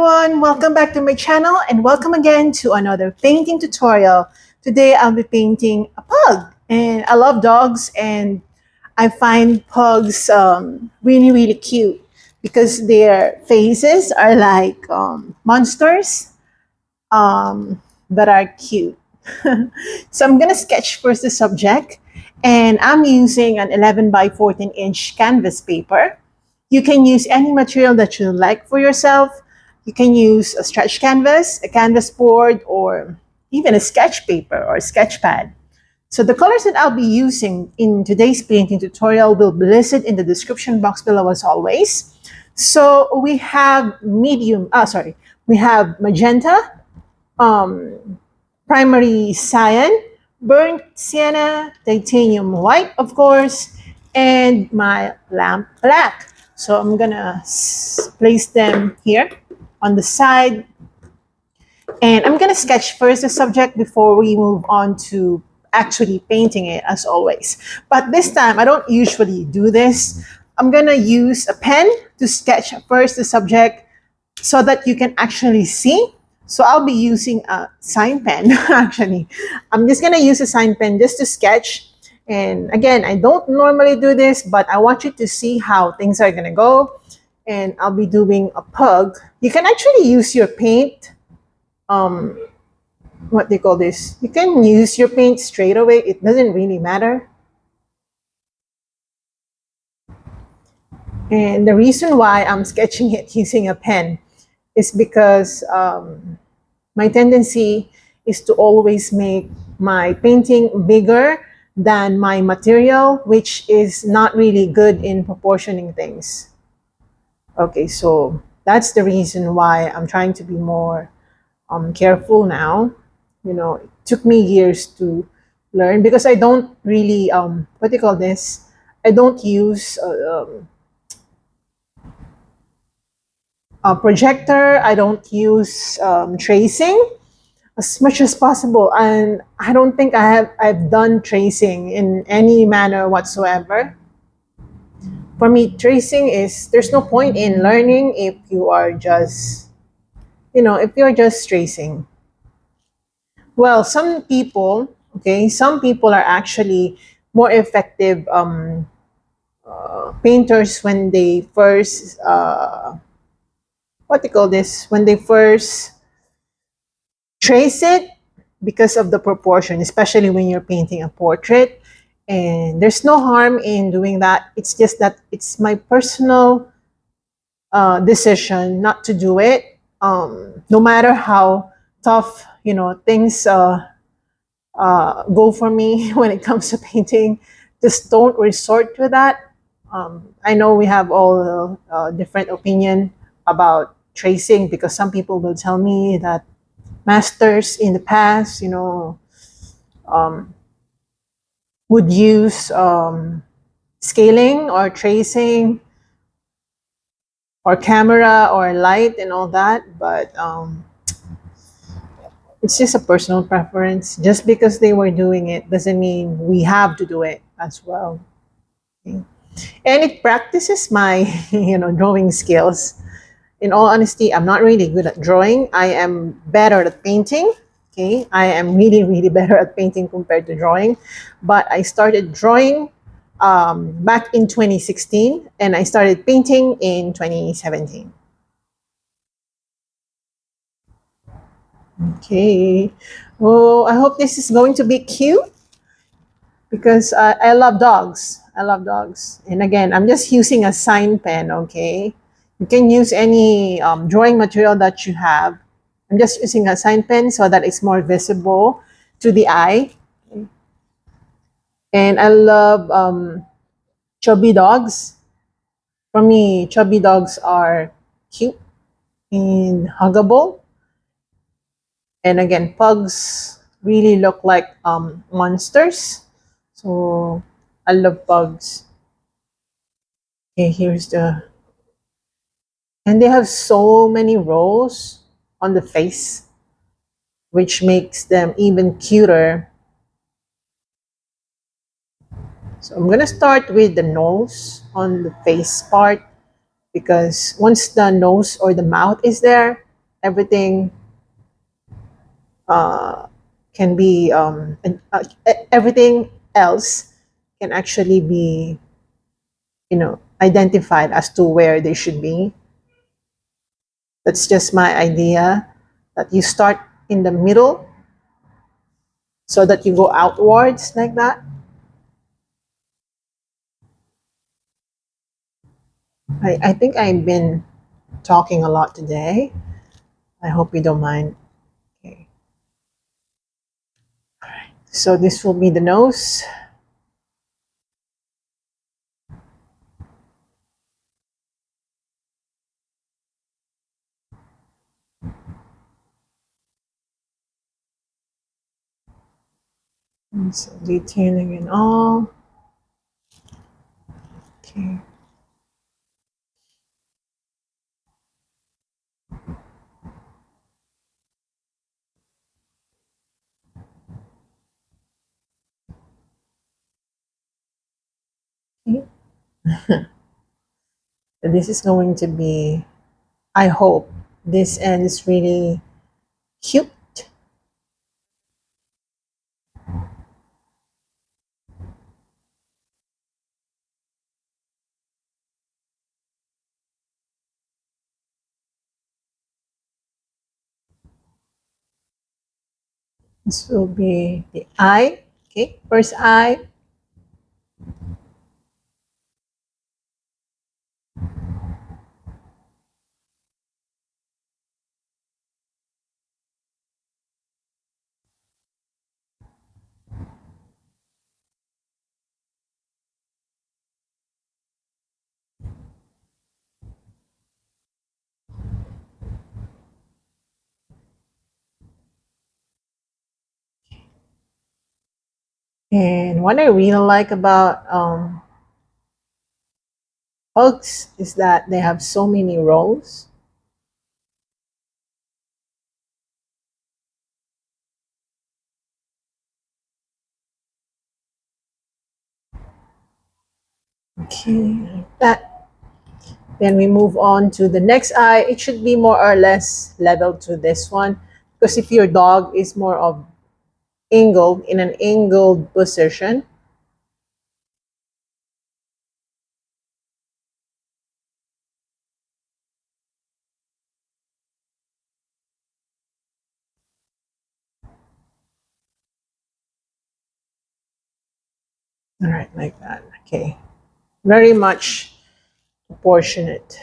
everyone, welcome back to my channel and welcome again to another painting tutorial. Today I'll be painting a pug, and I love dogs, and I find pugs really cute because their faces are like monsters that are cute. So I'm gonna sketch first the subject, and I'm using an 11 by 14 inch canvas paper. You can use any material that you like for yourself. You can use a stretch canvas, a canvas board, or even a sketch paper or a sketch pad. So the colors that I'll be using in today's painting tutorial will be listed in the description box below as always. So we have we have magenta, primary cyan, burnt sienna, titanium white, of course, and my lamp black. So I'm gonna place them here on the side, and I'm gonna sketch first the subject before we move on to actually painting it as always. But this time I don't usually do this. I'm gonna use a pen to sketch first the subject so that you can actually see. So I'll be using a sign pen actually. I'm just gonna use a sign pen just to sketch. And again, I don't normally do this, but I want you to see how things are gonna go. And I'll be doing a pug. You can actually use your paint, what they call this. You can use your paint straight away. It doesn't really matter. And the reason why I'm sketching it using a pen is because my tendency is to always make my painting bigger than my material, which is not really good in proportioning things. Okay, so that's the reason why I'm trying to be more careful now. You know, it took me years to learn because I don't really, what do you call this? I don't use a projector. I don't use tracing as much as possible, and I don't think I've done tracing in any manner whatsoever. For me, tracing is, there's no point in learning if you are just, if you're just tracing. Well, some people, okay, some people are actually more effective painters when they first what do you call this, when they first trace it, because of the proportion, especially when you're painting a portrait. And there's no harm in doing that. It's just that it's my personal decision not to do it. No matter how tough, things go for me when it comes to painting, just don't resort to that. I know we have all different opinion about tracing, because some people will tell me that masters in the past, would use scaling or tracing or camera or light and all that, but it's just a personal preference. Just because they were doing it doesn't mean we have to do it as well. Okay? And it practices my drawing skills. In all honesty, I'm not really good at drawing. I am better at painting. Okay, I am really better at painting compared to drawing. But I started drawing back in 2016, and I started painting in 2017. Okay, well, I hope this is going to be cute, because I love dogs. I love dogs. And again, I'm just using a sign pen, okay? You can use any drawing material that you have. I'm just using a sign pen so that it's more visible to the eye. And I love chubby dogs. For me, chubby dogs are cute and huggable. And again, pugs really look like monsters. So I love pugs. Okay, here's the... And they have so many rows on the face, which makes them even cuter. So I'm gonna start with the nose on the face part, because once the nose or the mouth is there, everything can be everything else can actually be, identified as to where they should be. That's just my idea, that you start in the middle so that you go outwards like that. I think I've been talking a lot today. I hope you don't mind. Okay. So this will be the nose. And so detailing and all. Okay. Okay. This is going to be, I hope, this ends really cute. This will be the eye. Okay, first eye. And what I really like about hugs is that they have so many rows. Okay, like that. Then we move on to the next eye. It should be more or less level to this one, because if your dog is more of angled, in an angled position. All right, like that. Okay, very much proportionate.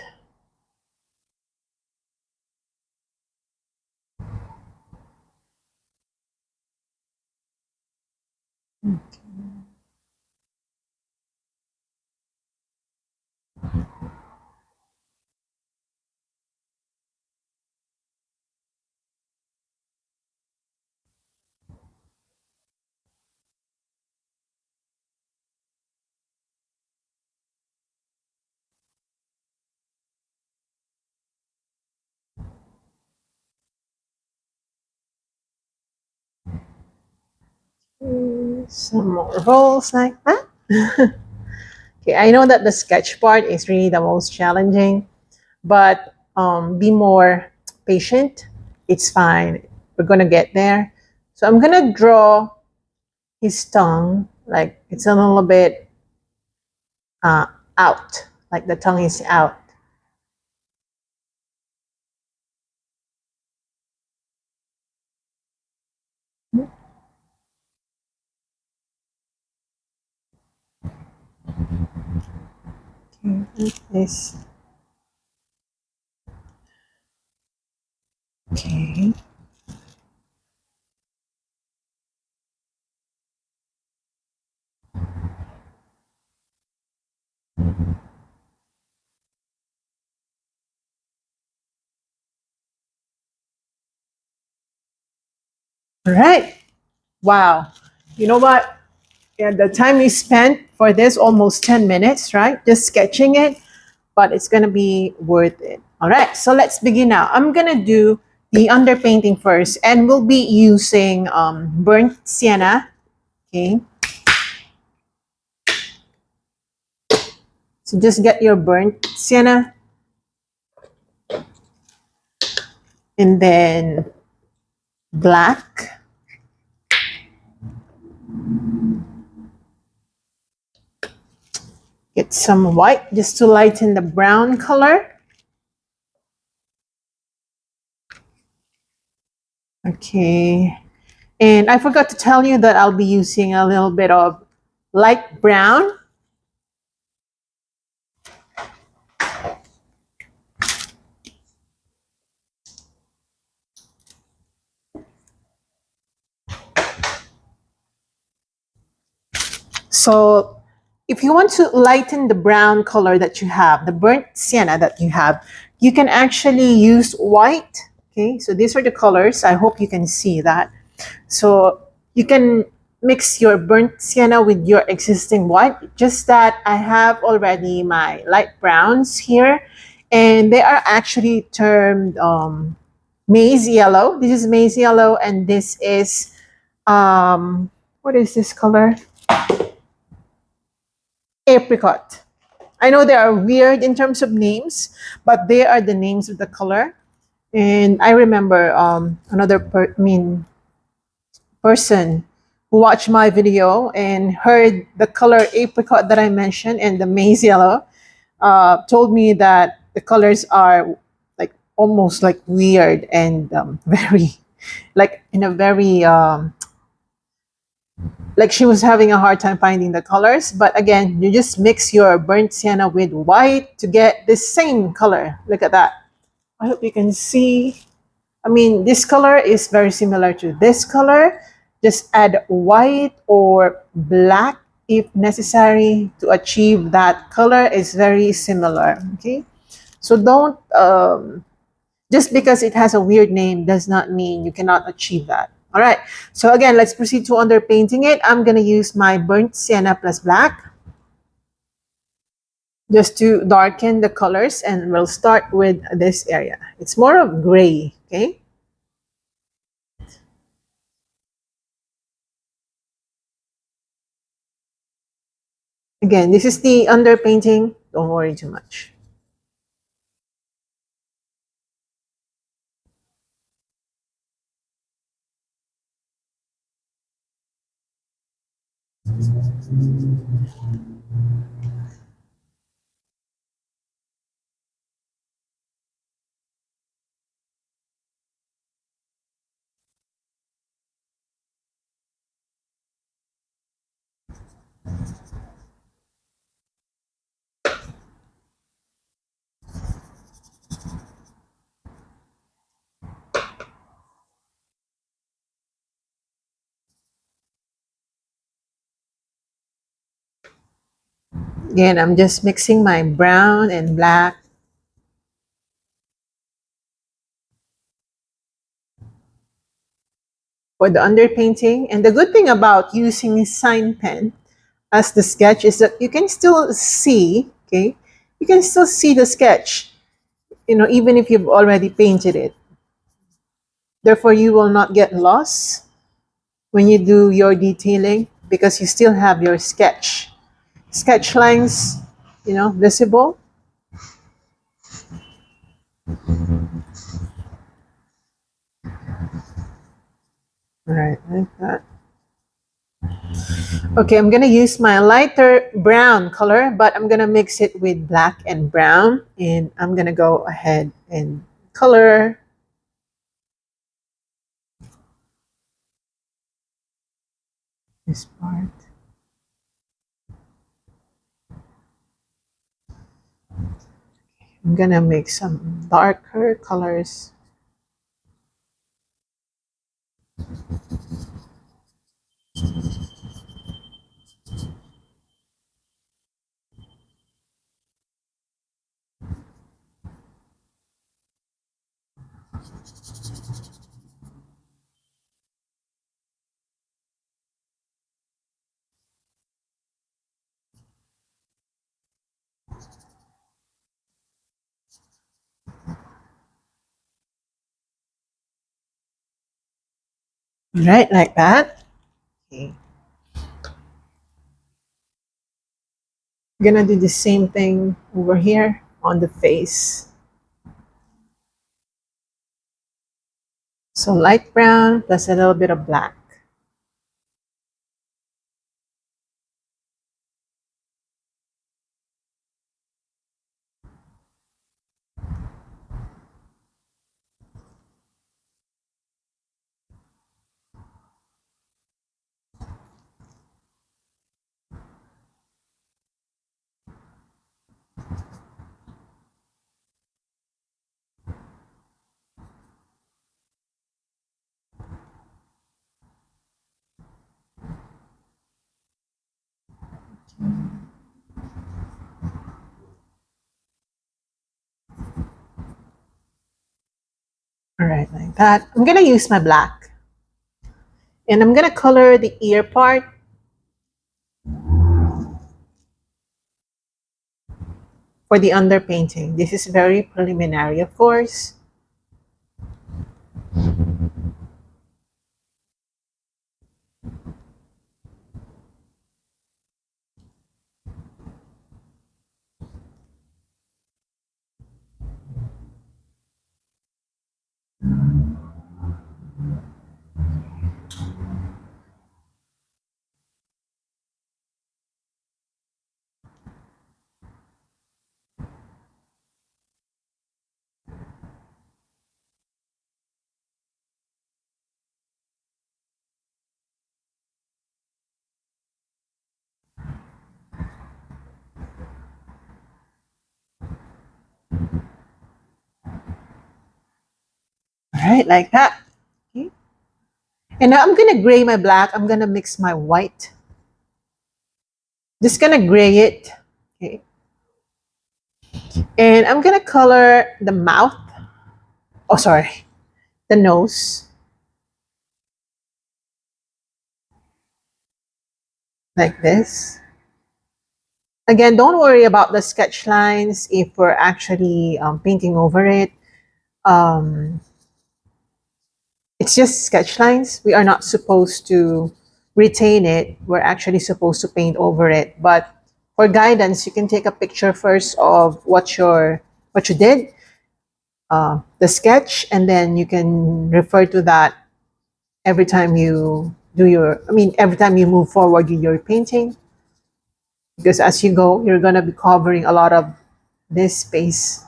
Some more rolls like that. Okay, I know that the sketch part is really the most challenging, but be more patient. It's fine. We're gonna get there. So I'm gonna draw his tongue, like it's a little bit uh, out, like the tongue is out. Okay, like this. Okay. All right. Wow. You know what? Yeah, the time we spent for this, almost 10 minutes, right? Just sketching it, but it's going to be worth it. All right, so let's begin now. I'm going to do the underpainting first, and we'll be using burnt sienna. Okay. So just get your burnt sienna. and then black. Get some white just to lighten the brown color. Okay. And I forgot to tell you that I'll be using a little bit of light brown. So if you want to lighten the brown color that you have, the burnt sienna that you have, you can actually use white. Okay, so these are the colors. I hope you can see that. So you can mix your burnt sienna with your existing white. Just that I have already my light browns here, and they are actually termed maize yellow. This is maize yellow, and this is what is this color? Apricot. I know they are weird in terms of names, but they are the names of the color. And I remember person who watched my video and heard the color apricot that I mentioned and the maize yellow, told me that the colors are like almost like weird and very, like in a very like she was having a hard time finding the colors. But again, you just mix your burnt sienna with white to get the same color. Look at that. I hope you can see. I mean, this color is very similar to this color. Just add white or black if necessary to achieve that color. Is very similar. Okay, so don't just because it has a weird name does not mean you cannot achieve that. All right, so again, let's proceed to underpainting it. I'm gonna use my burnt sienna plus black just to darken the colors, and we'll start with this area. It's more of gray. Okay. Again, this is the underpainting. Don't worry too much. Again, I'm just mixing my brown and black for the underpainting. And the good thing about using sign pen as the sketch is that you can still see, okay, you can still see the sketch, even if you've already painted it. Therefore, you will not get lost when you do your detailing because you still have your sketch lines, visible. All right, like that. Okay, I'm gonna use my lighter brown color, but I'm gonna mix it with black and brown, and I'm gonna go ahead and color this part. I'm gonna make some darker colors. Right, like that. Okay. I'm gonna do the same thing over here on the face. So light brown plus a little bit of black. All right, like that. I'm gonna use my black. And I'm gonna color the ear part for the underpainting. This is very preliminary, of course. All right, like that. Okay. And now I'm gonna gray my black. I'm gonna mix my white. Just gonna gray it. Okay. And I'm gonna color the mouth. Oh, sorry, the nose, like this. Again, don't worry about the sketch lines if we're actually painting over it. Um, it's just sketch lines. We are not supposed to retain it. We're actually supposed to paint over it. But for guidance, you can take a picture first of what you did, the sketch, and then you can refer to that every time you do your. I mean, every time you move forward in your painting, because as you go, you're gonna be covering a lot of this space.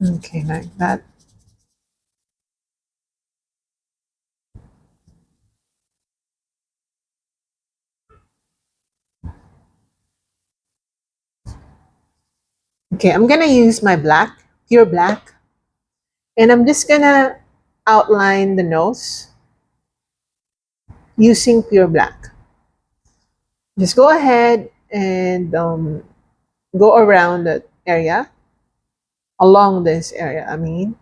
Okay, like that. Okay, I'm gonna use my black, pure black, and I'm just gonna outline the nose using pure black. Just go ahead and go around the area, along this area, I mean.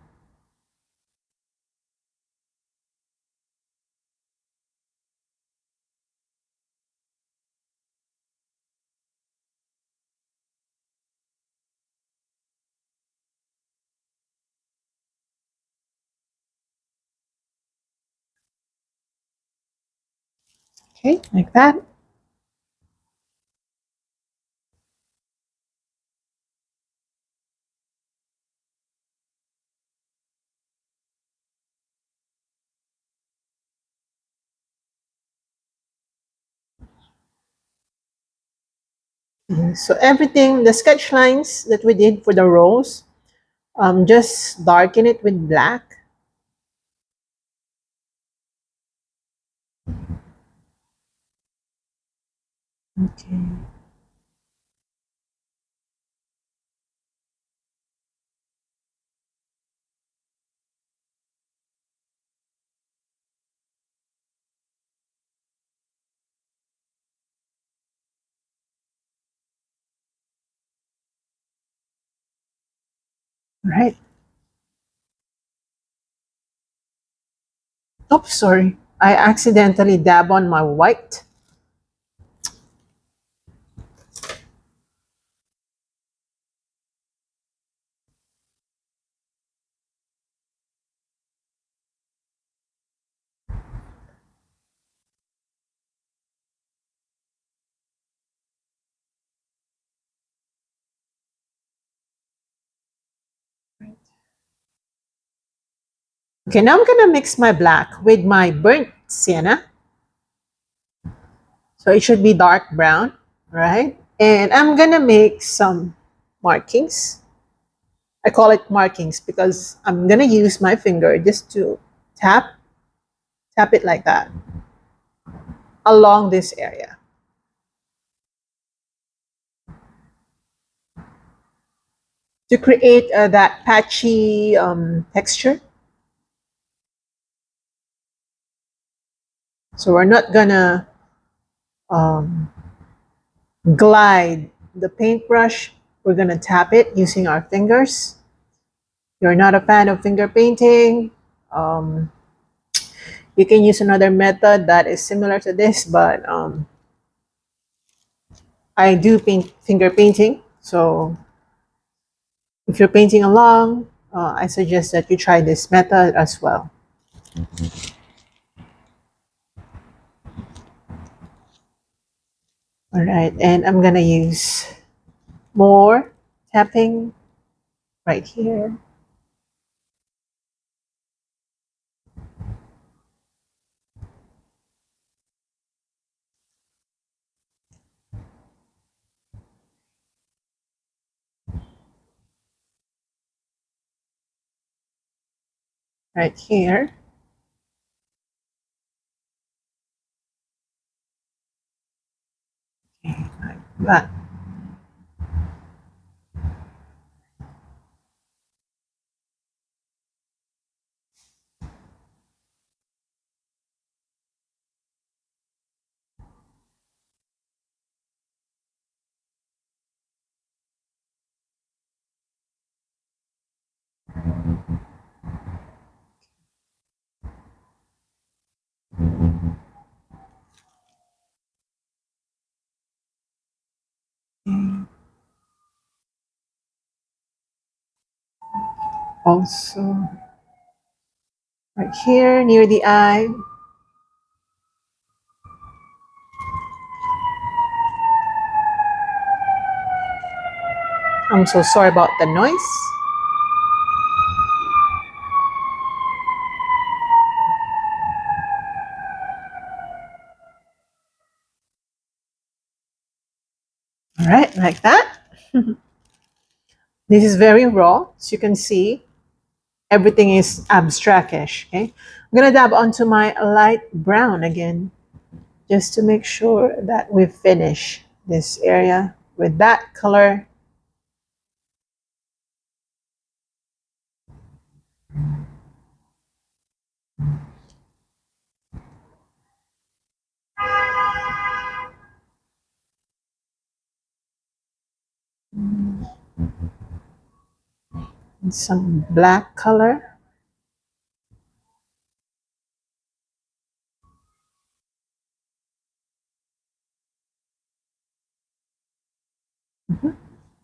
Okay, like that. So everything, the sketch lines that we did for the rose, just darken it with black. Okay. Right. Oops, sorry. I accidentally dab on my white. Okay, now I'm gonna mix my black with my burnt sienna. So it should be dark brown, right? And I'm gonna make some markings. I call it markings because I'm gonna use my finger just to tap, tap it like that along this area to create that patchy texture. So we're not gonna um, glide the paintbrush. We're gonna tap it using our fingers. You're not a fan of finger painting. Um, you can use another method that is similar to this, but I do paint finger painting. So if you're painting along, I suggest that you try this method as well. All right, and I'm gonna use more tapping right here. Right here. Like that. Also, right here near the eye. I'm so sorry about the noise. All right, like that. This is very raw, as you can see. Everything is abstractish. Okay, I'm gonna dab onto my light brown again, just to make sure that we finish this area with that color. And some black color. Mhm.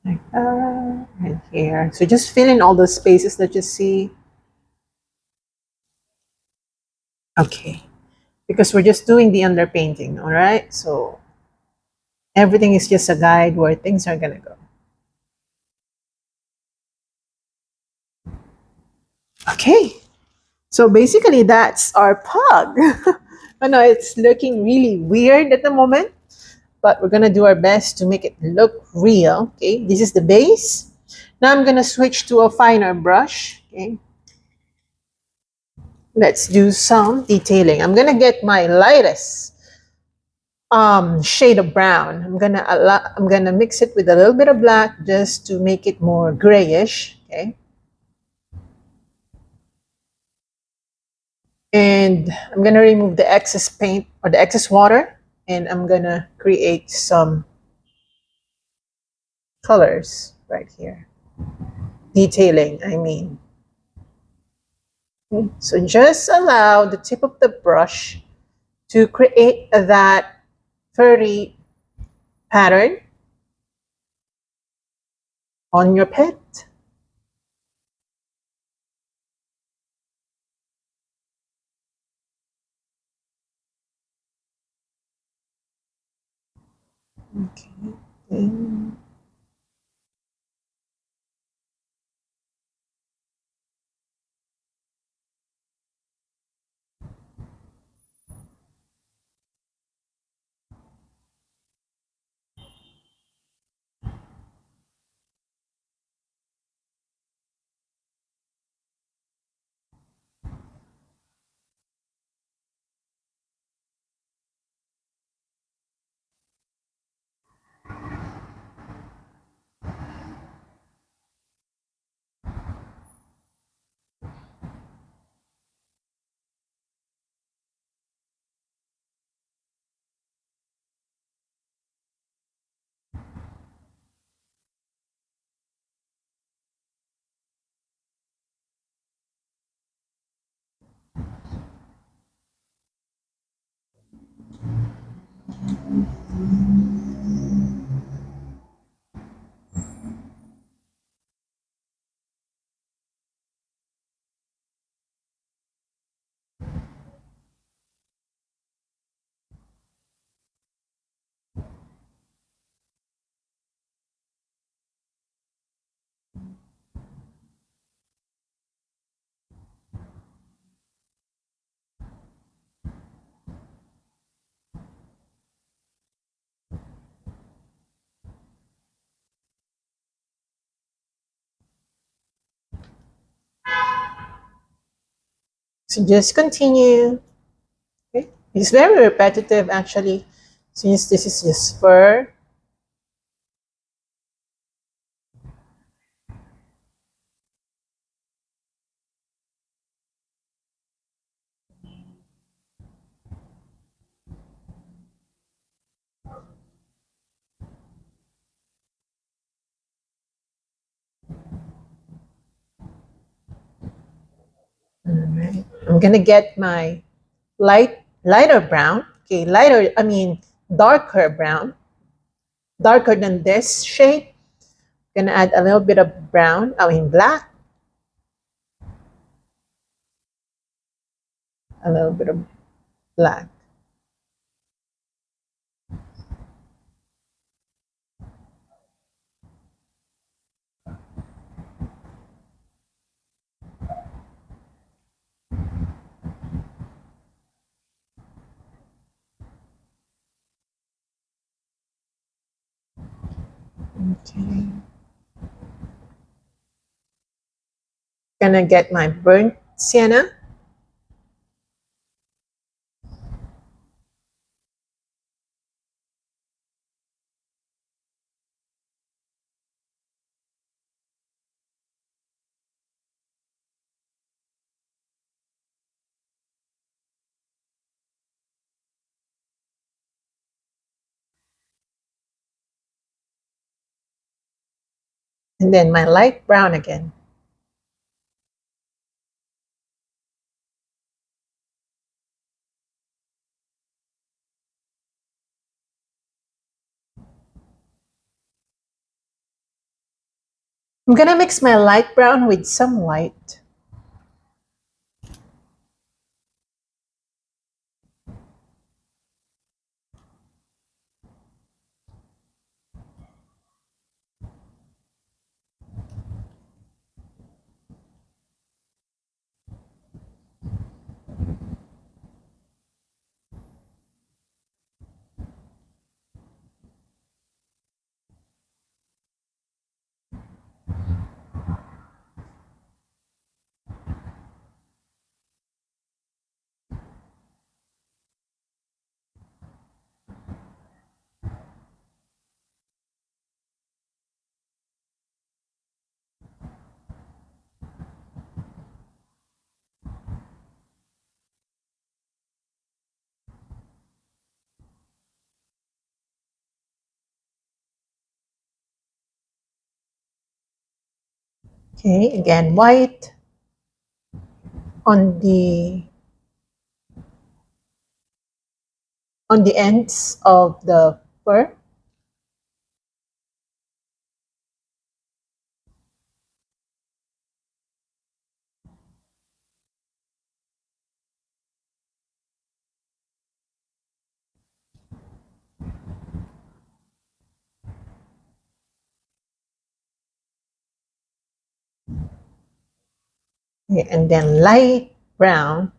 Like that, right here. So just fill in all the spaces that you see. Okay, because we're just doing the underpainting, all right? So everything is just a guide where things are gonna go. Okay, so basically that's our pug. I know it's looking really weird at the moment, but we're gonna do our best to make it look real. Okay, this is the base. Now I'm gonna switch to a finer brush. Okay, let's do some detailing. I'm gonna get my lightest shade of brown. I'm gonna mix it with a little bit of black just to make it more grayish. Okay, and I'm gonna remove the excess paint or the excess water, and I'm gonna create some colors right here. Detailing, I mean. Okay, so just allow the tip of the brush to create that furry pattern on your pet. Okay. And So just continue. Okay. It's very repetitive actually, since this is just fur. Alright. I'm gonna get my lighter brown. Okay, lighter, I mean darker brown, darker than this shade. Gonna add a little bit of brown, I mean black, a little bit of black. Okay. Gonna get my burnt sienna. And then my light brown again. I'm gonna mix my light brown with some white. Okay, again white on the ends of the fur. Okay, and then light brown.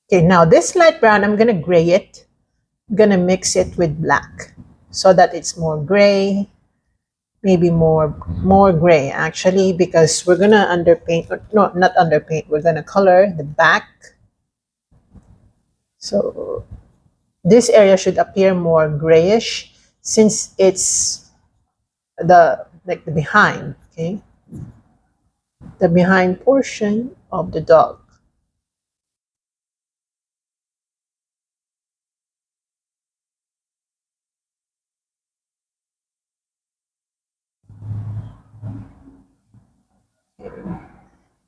Okay, now this light brown, I'm gonna gray it. I'm gonna mix it with black so that it's more gray, maybe more gray actually, because we're gonna underpaint, or no, not underpaint, we're gonna color the back. So this area should appear more grayish since it's the like the behind, okay? The behind portion of the dog.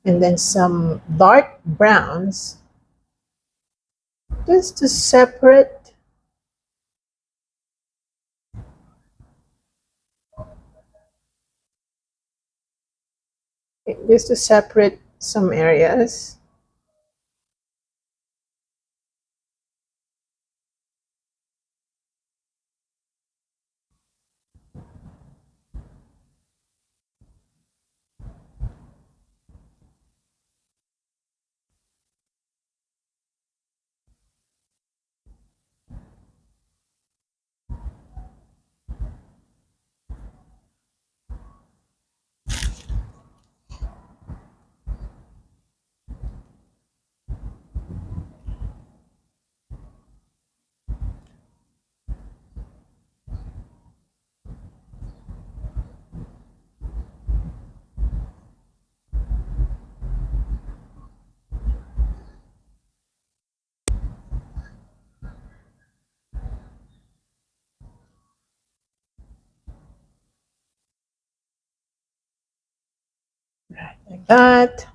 And then some dark browns just to separate, some areas. like that.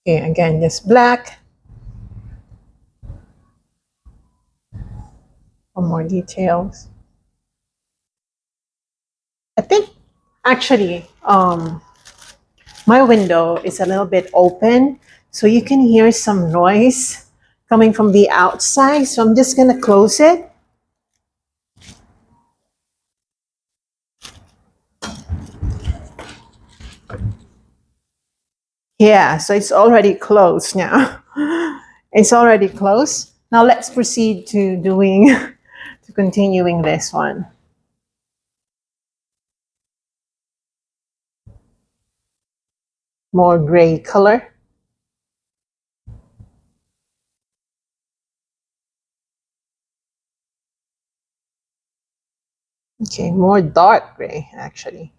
Okay, again, just black for more details. I think actually my window is a little bit open, so you can hear some noise coming from the outside. So I'm just gonna close it. Yeah, so it's already closed now. It's already closed. Now let's proceed to doing, to continuing this one. More gray color. Okay, more dark gray actually.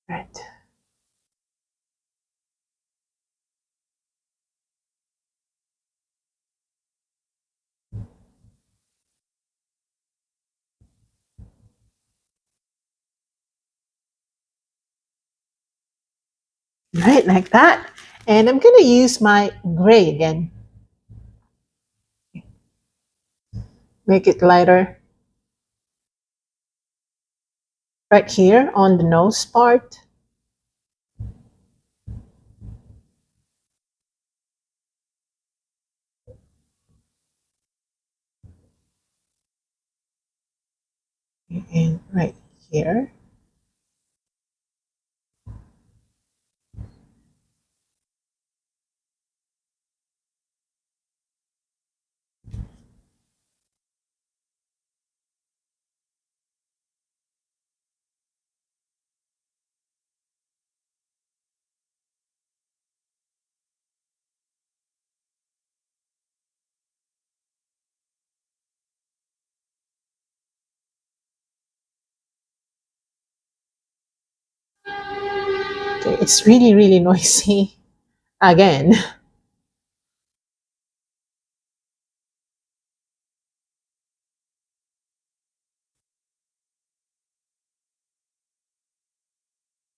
Right. Right, like that. And I'm gonna use my gray again. Make it lighter. Right here on the nose part. And right here. Okay, it's really, really noisy. Again.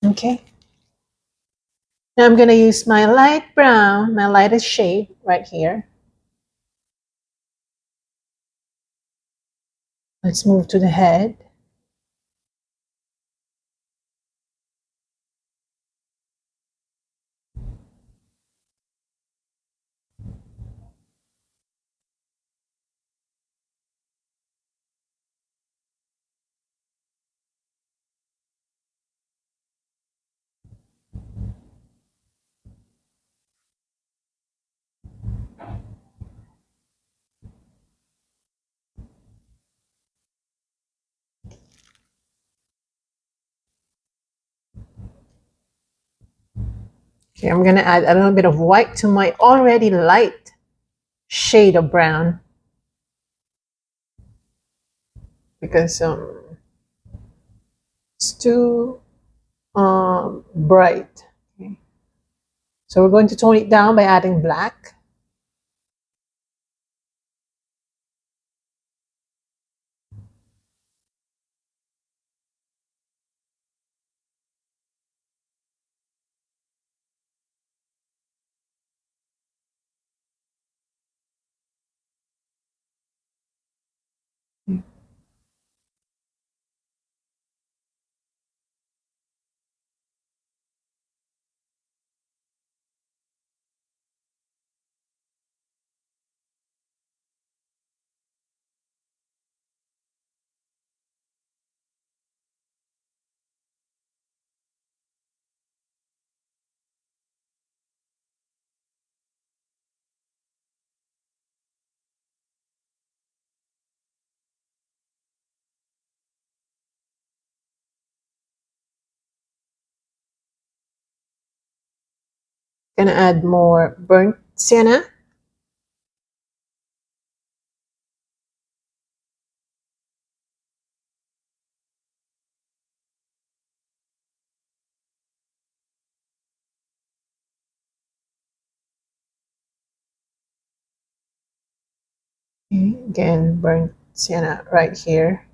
Okay. Now I'm gonna use my light brown, my lightest shade right here. Let's move to the head. Okay, I'm gonna add a little bit of white to my already light shade of brown because it's too bright. Okay. So we're going to tone it down by adding black. Gonna add more burnt sienna. Okay, again, burnt sienna right here.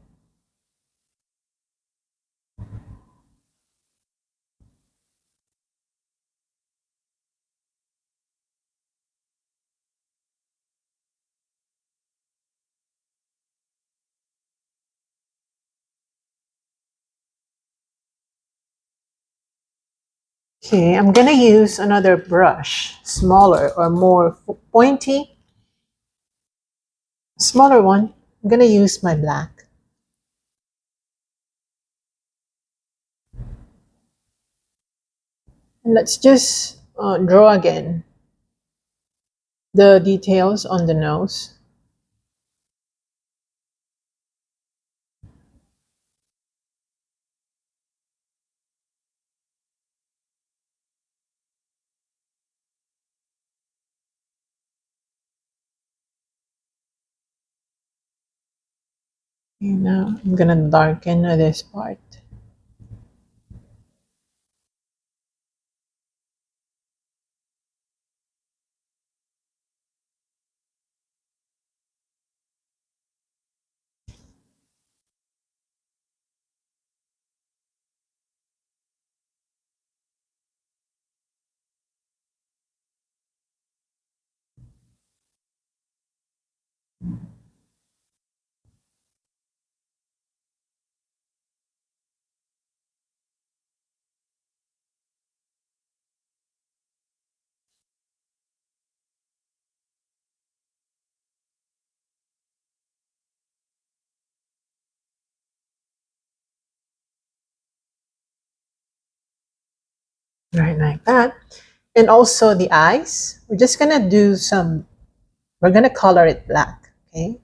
Okay, I'm gonna use another brush, smaller or more pointy, smaller one. I'm gonna use my black. And let's just draw again the details on the nose. And now I'm gonna darken this part. Right, like that. And also the eyes. We're gonna color it black, okay?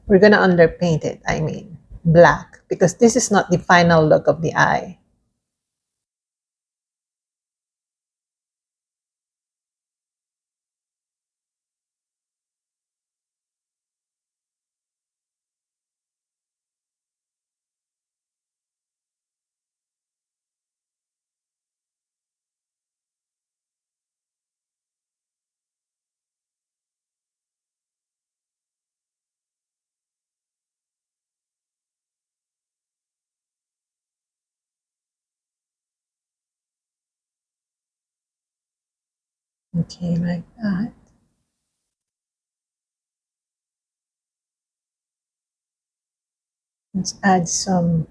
We're gonna underpaint it, I mean, black, because this is not the final look of the eye. Okay, like that. Let's add some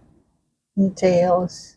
details.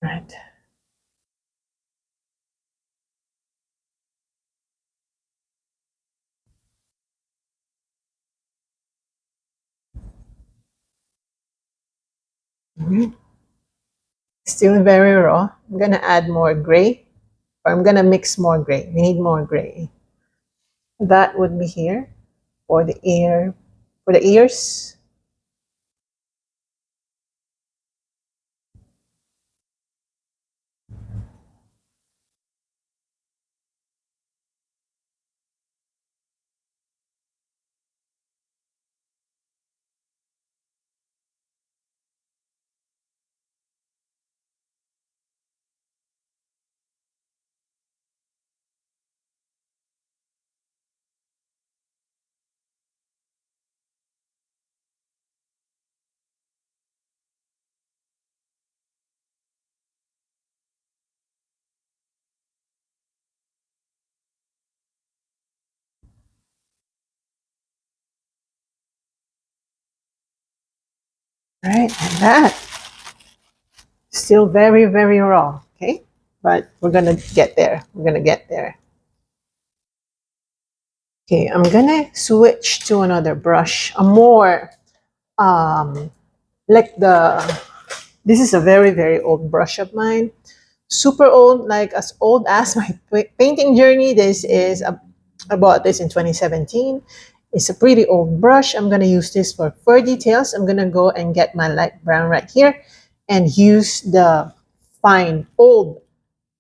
Right. Mhm. Still very raw. I'm gonna add more gray, or I'm gonna mix more gray. We need more gray. That would be here for the ear, for the ears. Right, and that still very, very raw. Okay, but we're gonna get there. We're gonna get there. Okay, I'm gonna switch to another brush, a more um, like the. This is a very, very old brush of mine. Super old, like as old as my painting journey. This is I bought this in 2017. It's a pretty old brush. I'm gonna use this for fur details. I'm gonna go and get my light brown right here and use the fine old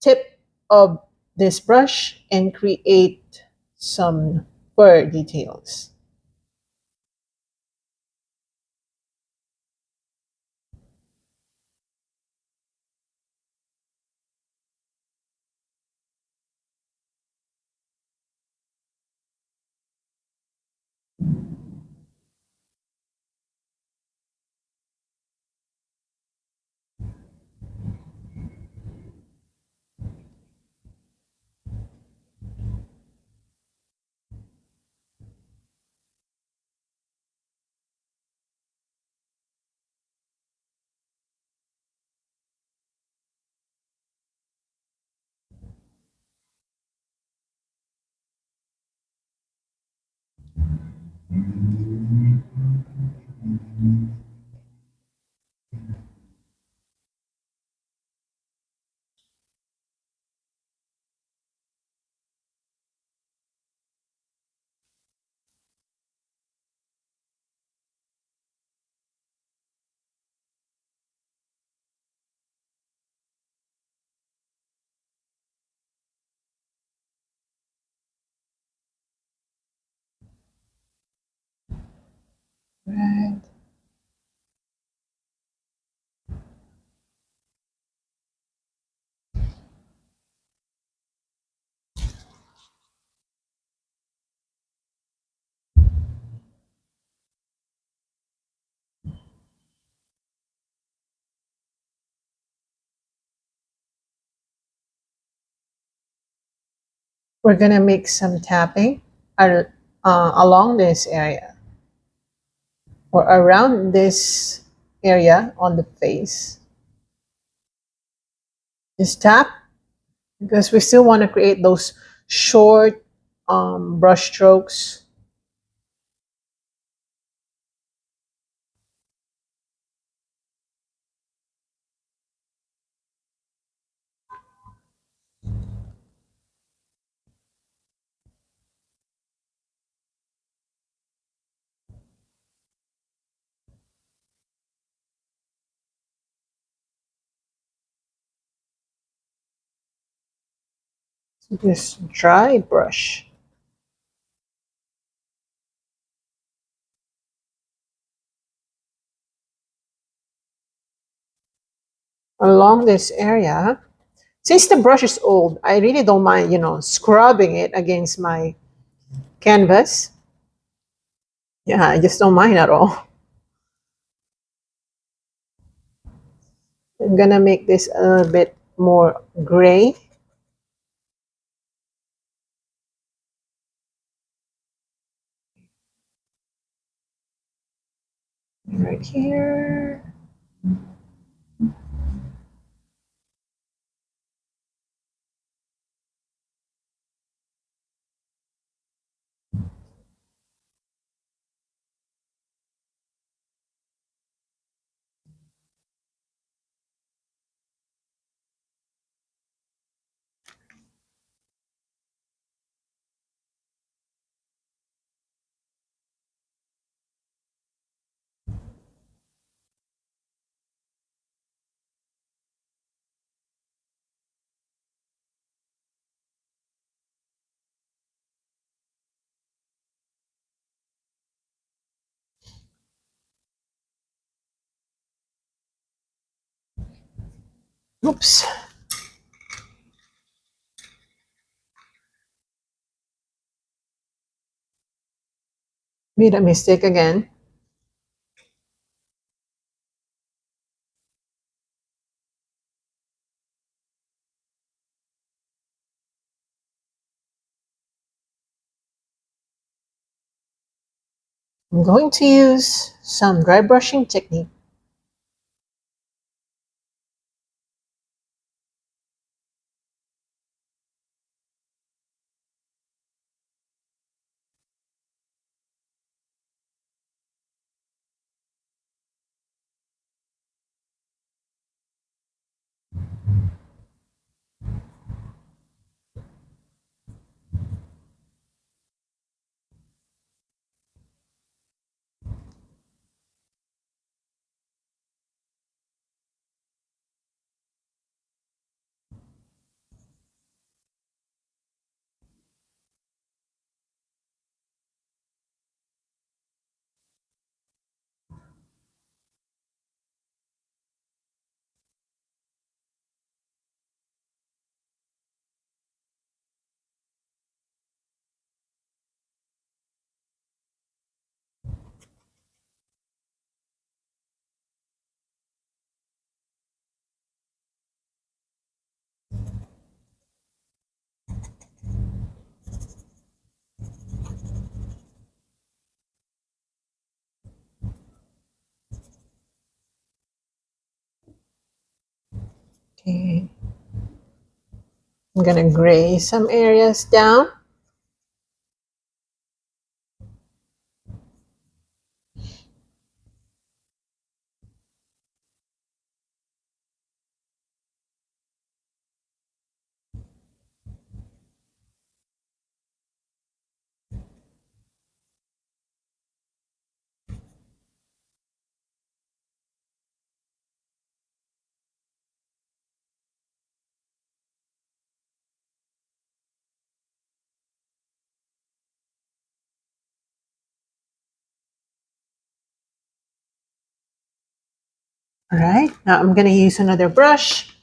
tip of this brush and create some fur details. Right. We're gonna make some tapping along this area or around this area on the face. Just tap because we still want to create those short brush strokes. So just dry brush along this area. Since the brush is old, I really don't mind, scrubbing it against my canvas. Yeah, I just don't mind at all. I'm gonna make this a little bit more gray right here. Oops, made a mistake again. I'm going to use some dry brushing technique Okay. I'm gonna gray some areas down. All right, now I'm gonna use another brush.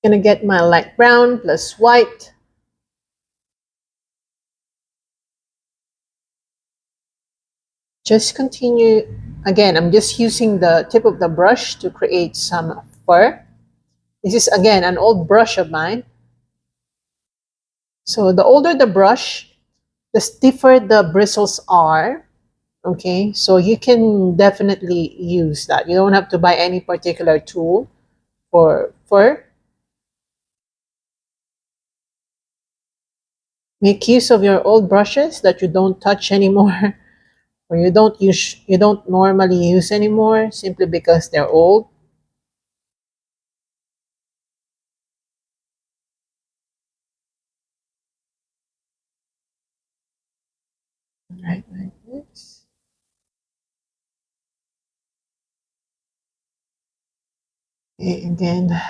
Gonna get my light brown plus white. Just continue. Again, I'm just using the tip of the brush to create some fur. This is again an old brush of mine. So the older the brush, the stiffer the bristles are. Okay, so you can definitely use that. You don't have to buy any particular tool for fur. Make use of your old brushes that you don't touch anymore or you don't normally use anymore simply because they're old. Right, like this. Okay, again.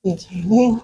Detailing.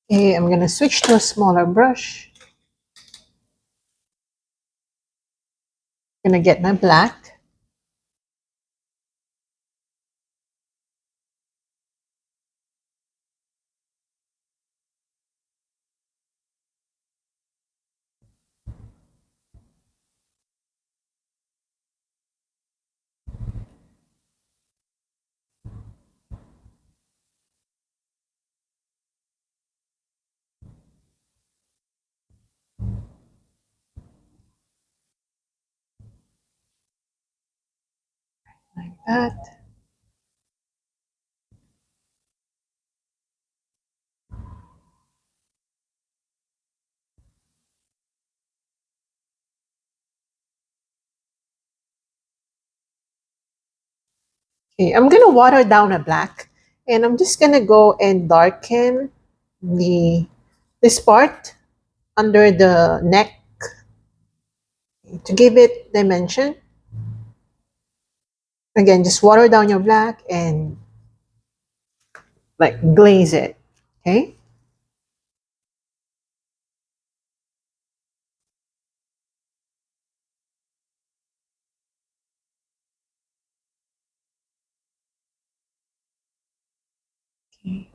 Okay, I'm gonna switch to a smaller brush. Gonna get my black. Like that. Okay, I'm gonna water down a black and I'm just gonna go and darken the this part under the neck to give it dimension. Again, just water down your black and like glaze it. Okay. Okay.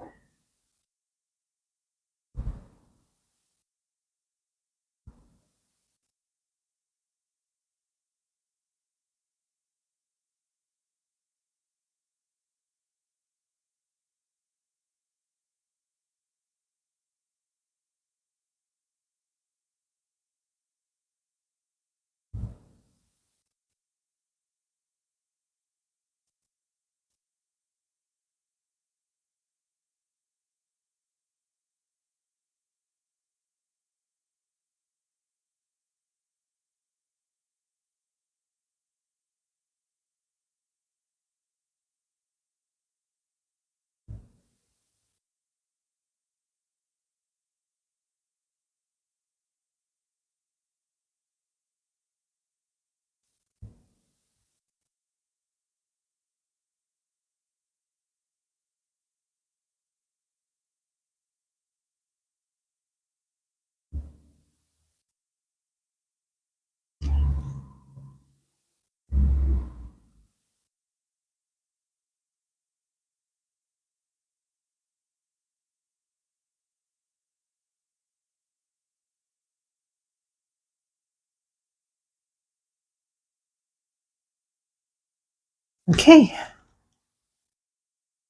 Okay,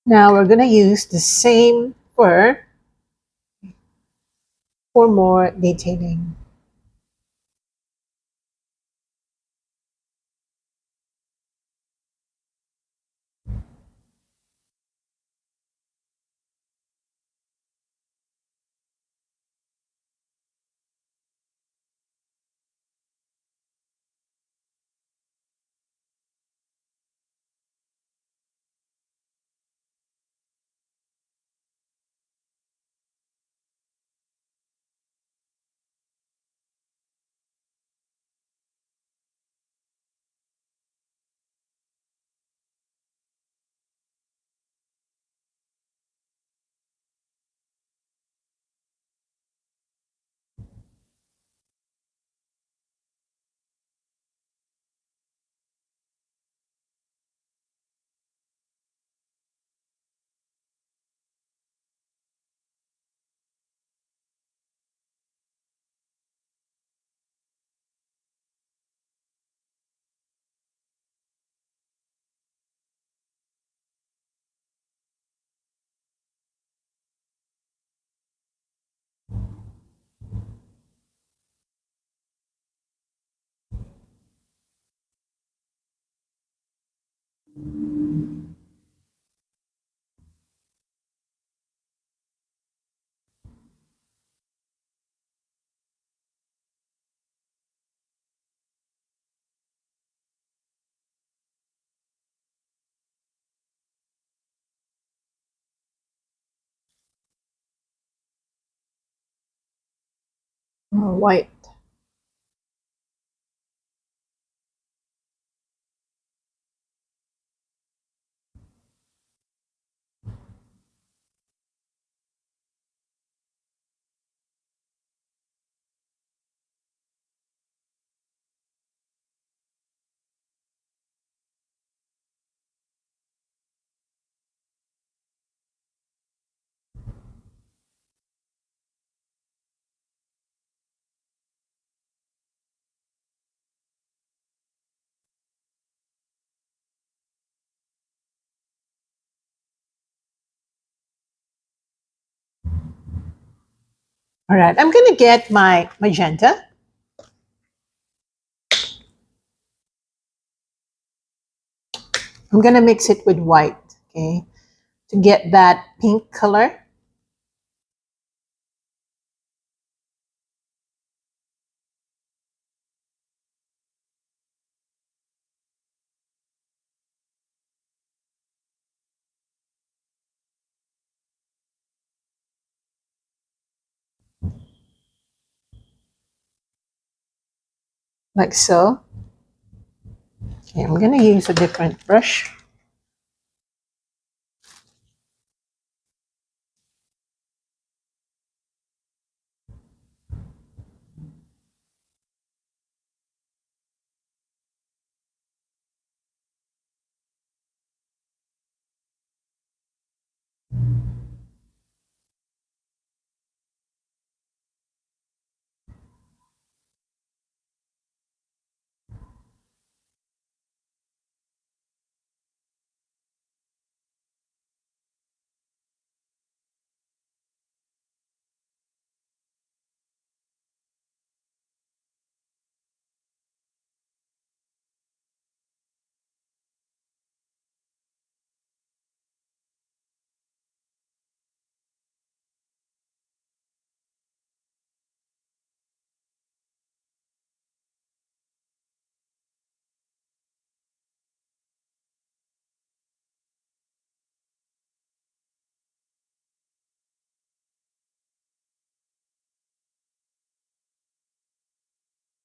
now we're gonna use the same fur for more detailing. White. All right, I'm gonna get my magenta. I'm gonna mix it with white, okay, to get that pink color. Like so. Okay, I'm gonna use a different brush.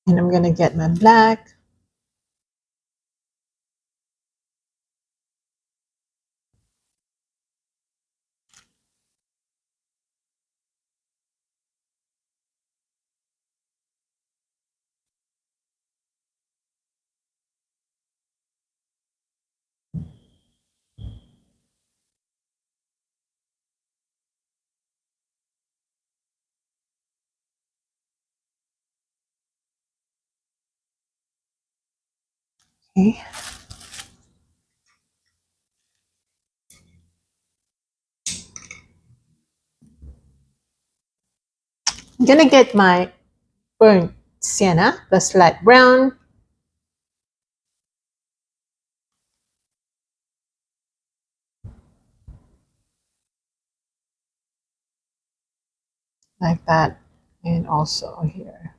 And I'm gonna get my black. Okay. gonna get my burnt sienna plus light brown. Like that. And also here.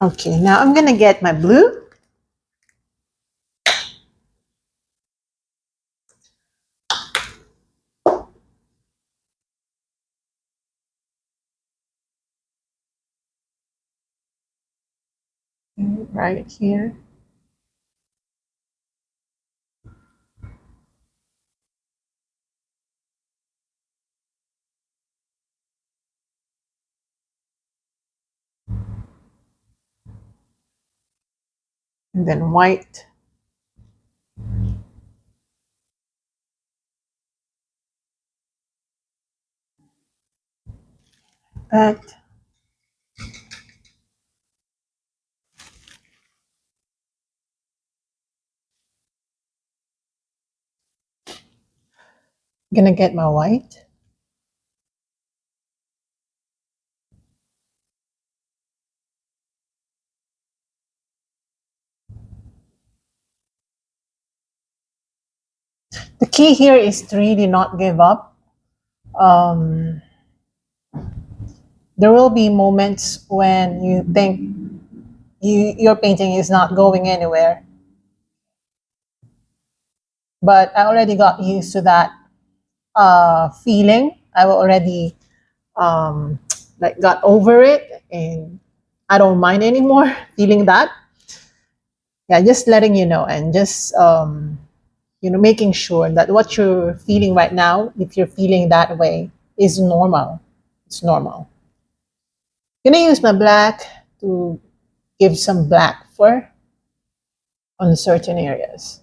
Okay, now I'm gonna get my blue. Right here. And then white. That. Gonna get my white. The key here is to really not give up. Um, there will be moments when you think your painting is not going anywhere, but I already got used to that feeling. I already like got over it, and I don't mind anymore feeling that. Yeah, just letting you know, and just making sure that what you're feeling right now, if you're feeling that way, is normal. It's normal. Gonna use my black to give some black fur on certain areas.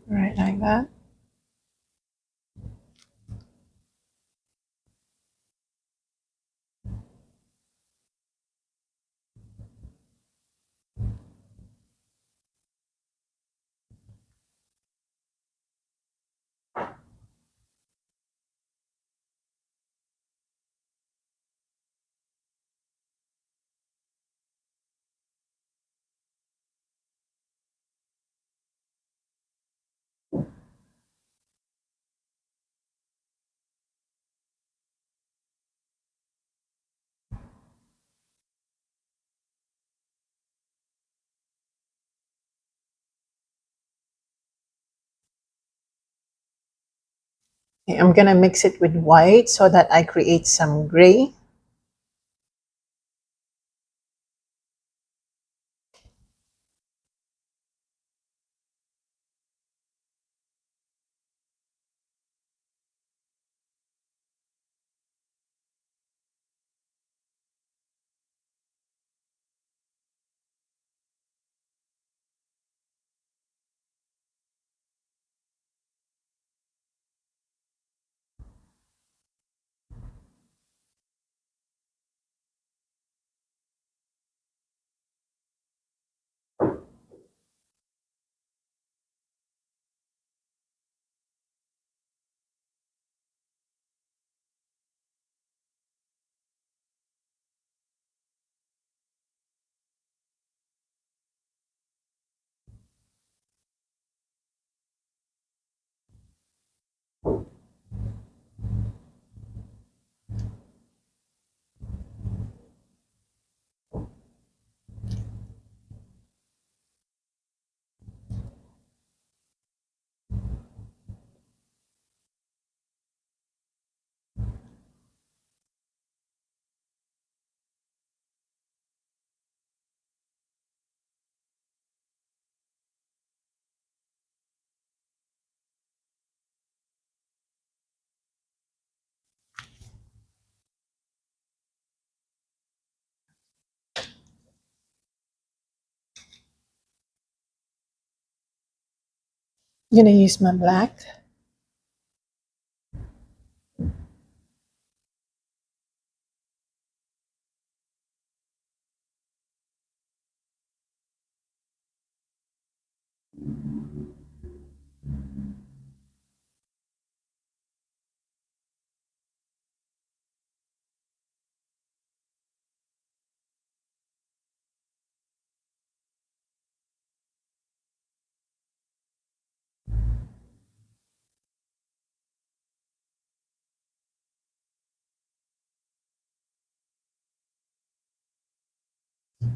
Right, like that. Okay, I'm gonna mix it with white so that I create some gray. I'm gonna use my black.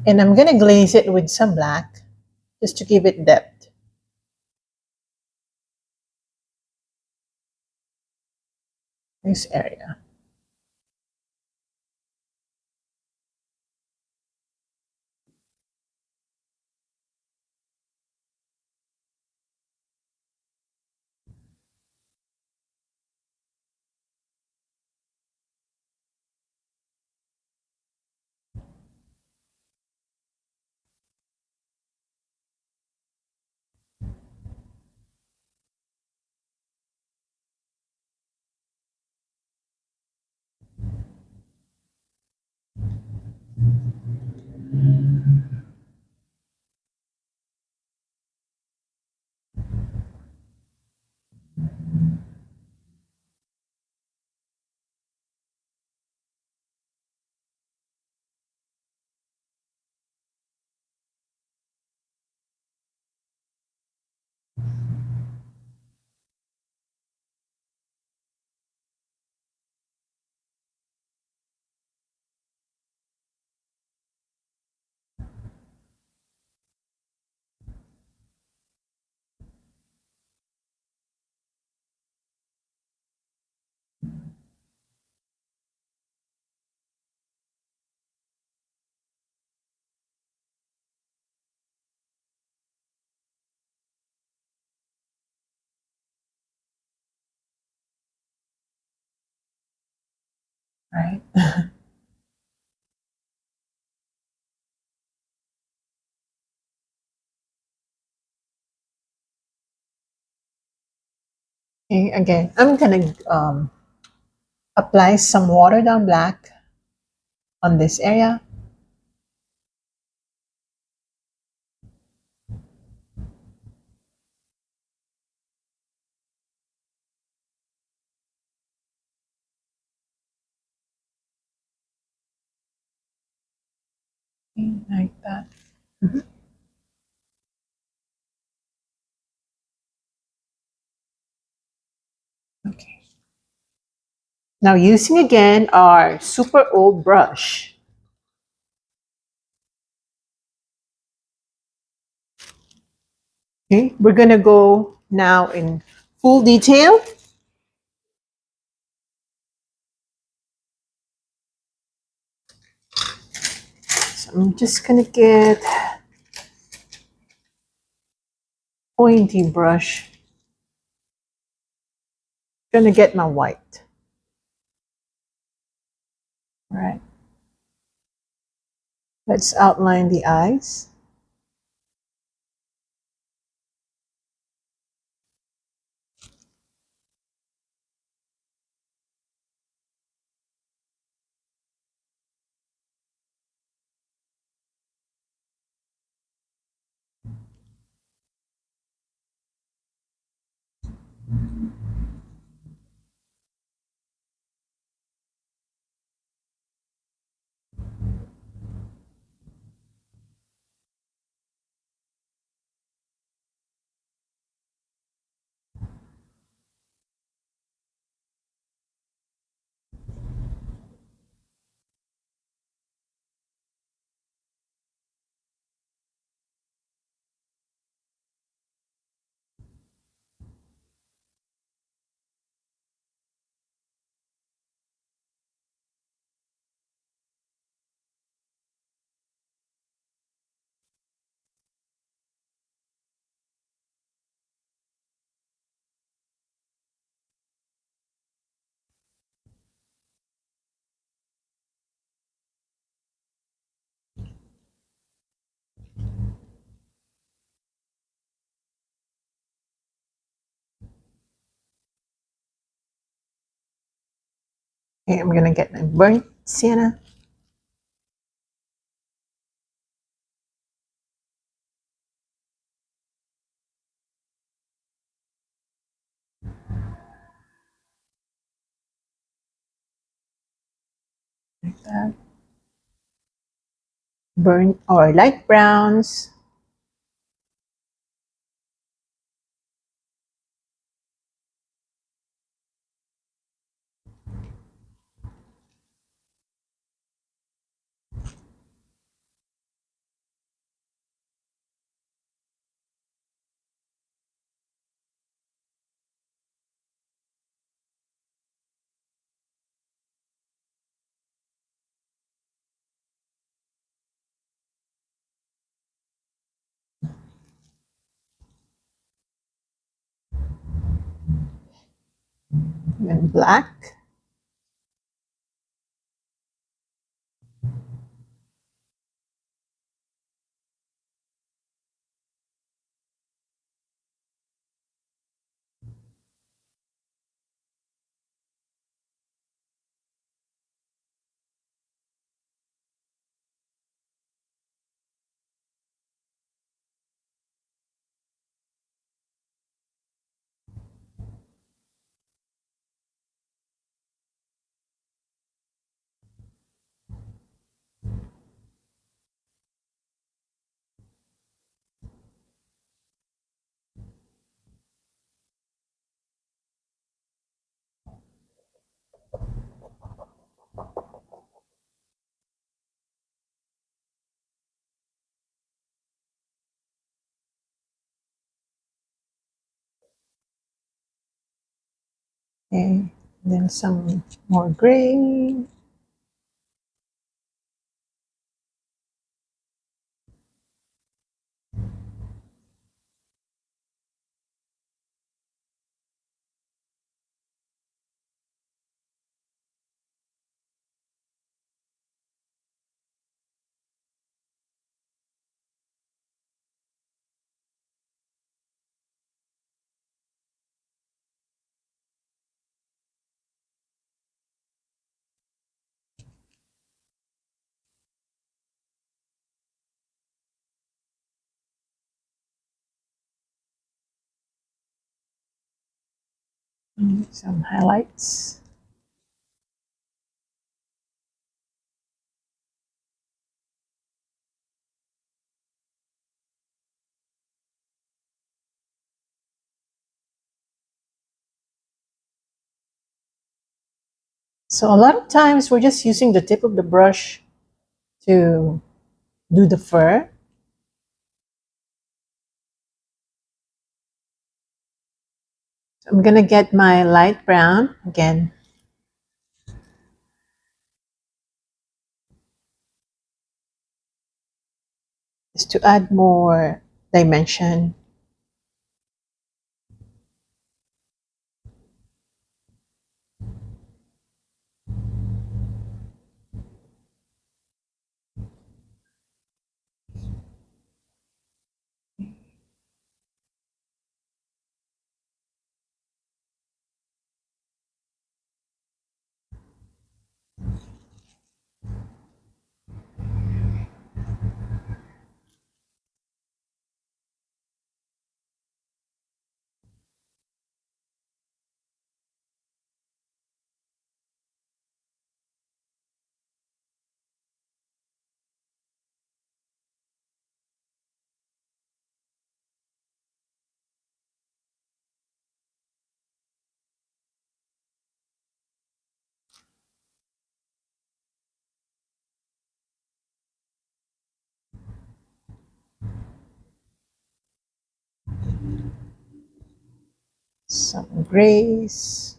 And I'm gonna glaze it with some black just to give it depth. This area. Right. Okay, again, I'm gonna apply some watered down black on this area. Okay, like that. Mhm. Okay. Now using again our super old brush. Okay, we're gonna go now in full detail. So I'm just gonna get pointy brush. Gonna get my white. All right. Let's outline the eyes. Okay, I'm gonna get my burnt sienna. Like that. Burnt or light browns. And black. Okay. Then some more gray. Some highlights. So a lot of times we're just using the tip of the brush to do the fur. So I'm gonna get my light brown again, just to add more dimension. Some grays.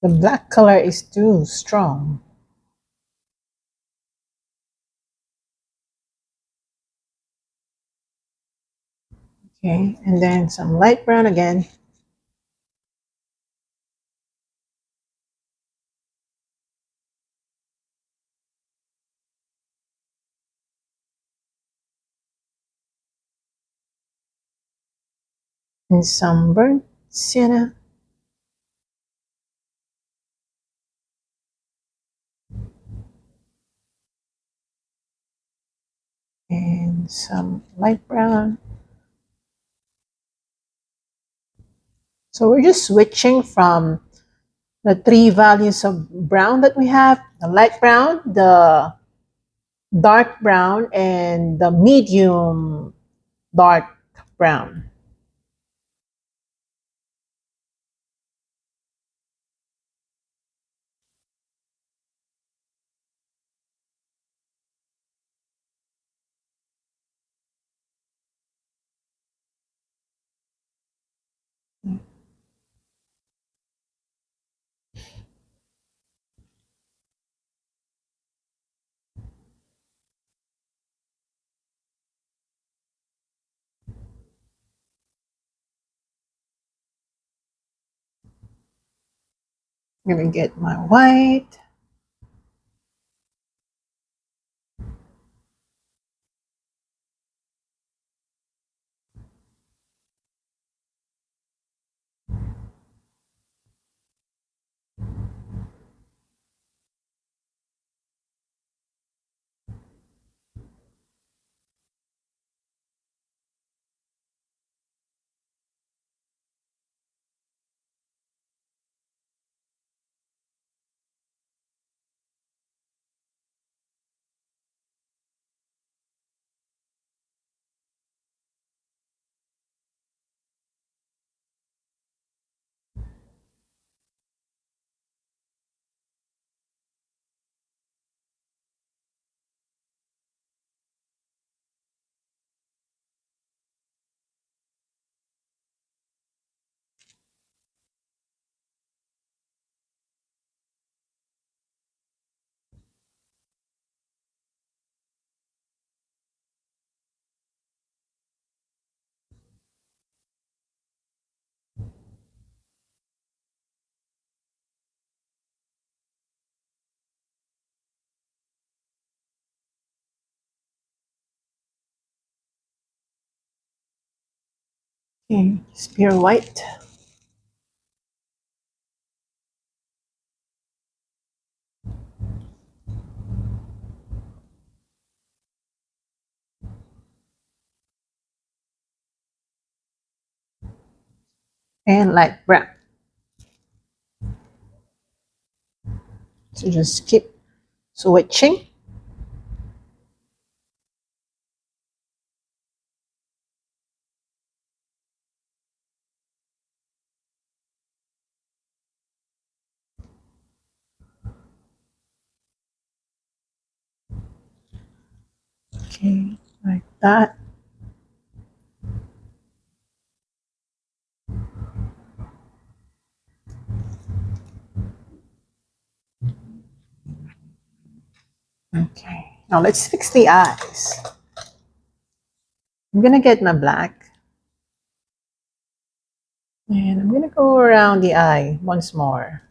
The black color is too strong. Okay, and then some light brown again. And some burnt sienna. and some light brown. So we're just switching from the three values of brown that we have: the light brown, the dark brown, and the medium dark brown. I'm gonna get my white. Okay, just pure white. And light brown. So just keep switching. Okay, like that. Okay, now let's fix the eyes. I'm gonna get my black and I'm gonna go around the eye once more.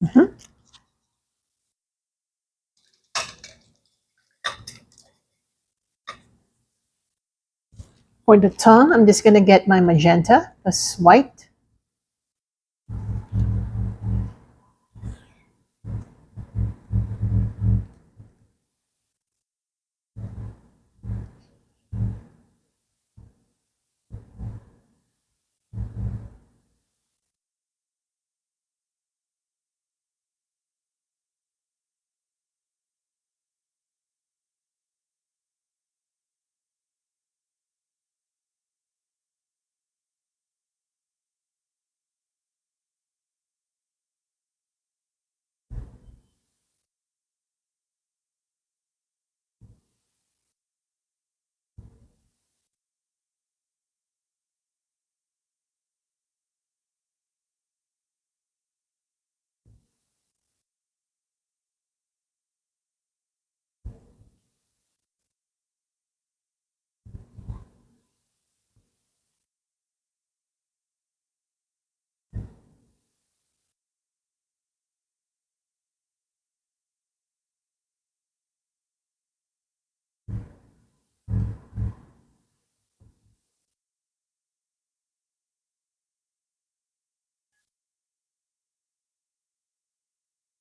Mhm. For the tongue, I'm just gonna get my magenta plus white.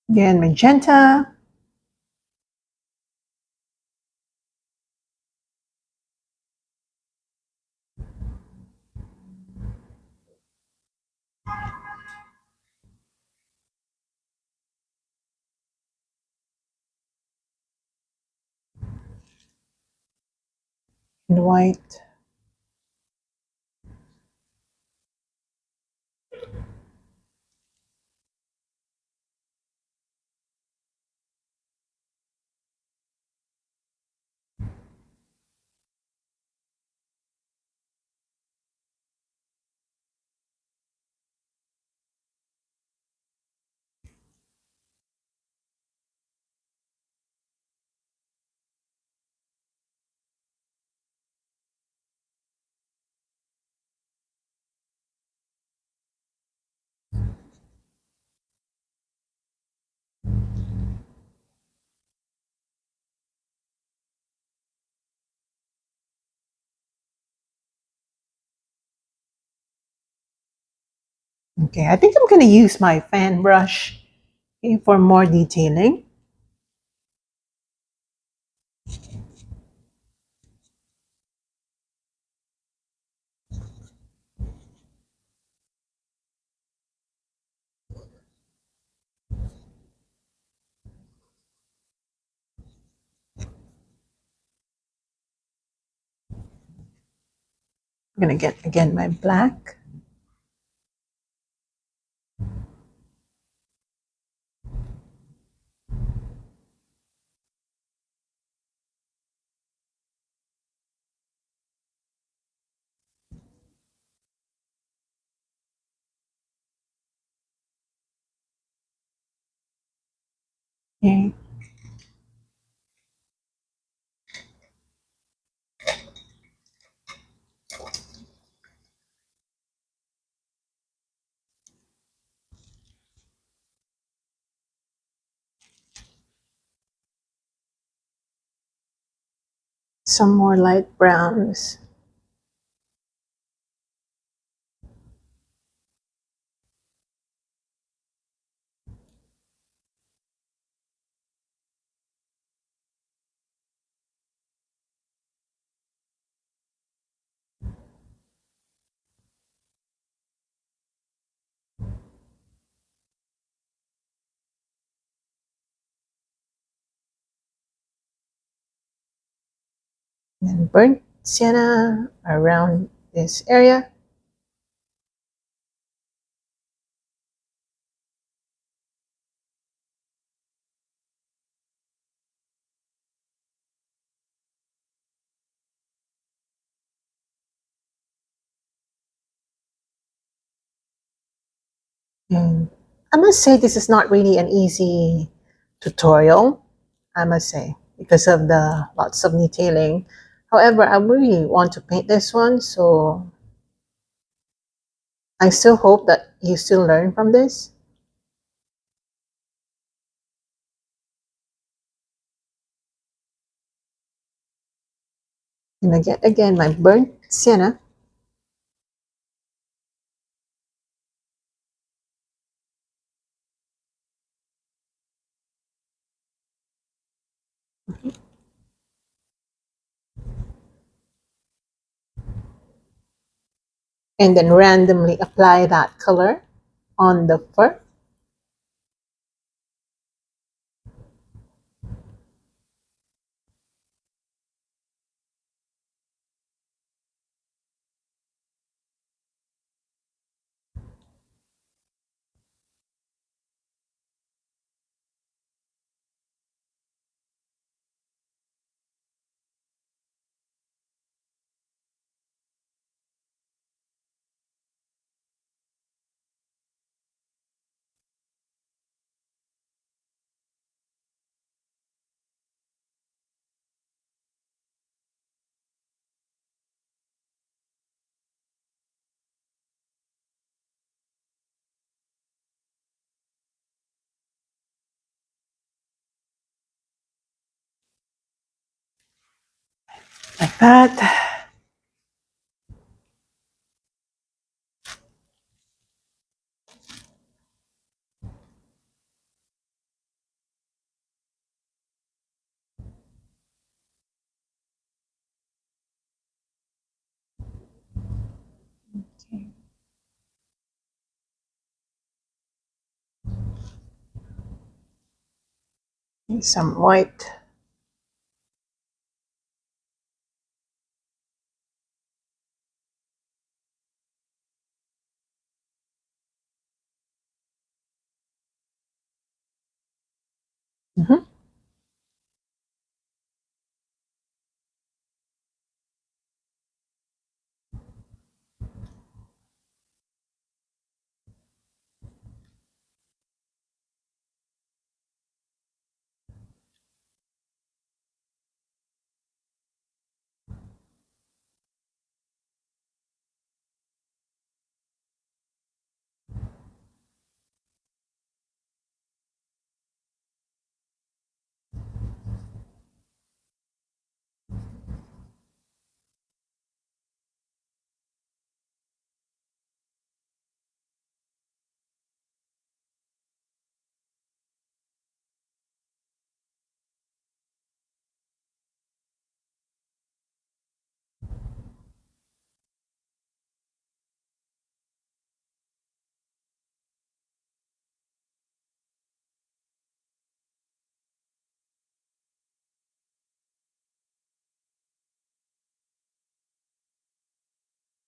Again, magenta. And white. Okay, I think I'm going to use my fan brush, okay, for more detailing. I'm going to get again my black. Okay. Some more light browns. And then burnt sienna around this area. And I must say this is not really an easy tutorial, I must say, because of the lots of detailing. However, I really want to paint this one, so I still hope that you still learn from this. And again my burnt sienna. And then randomly apply that color on the fur. Like that. Some white. Mhm.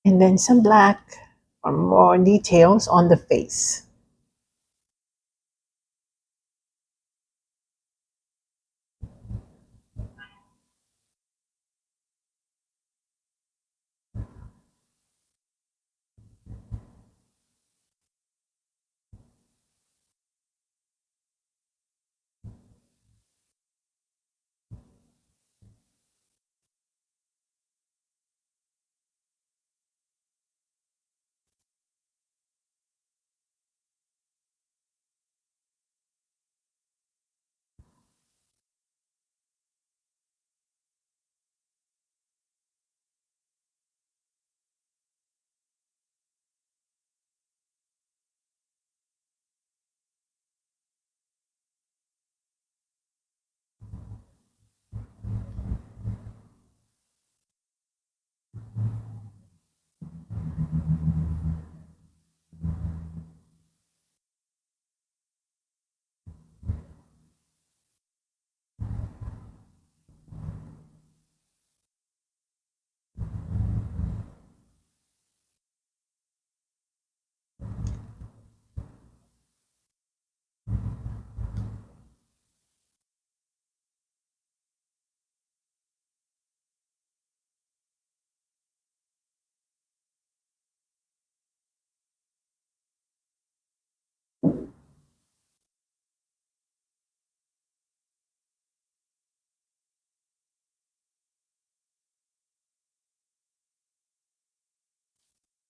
And then some black for more details on the face.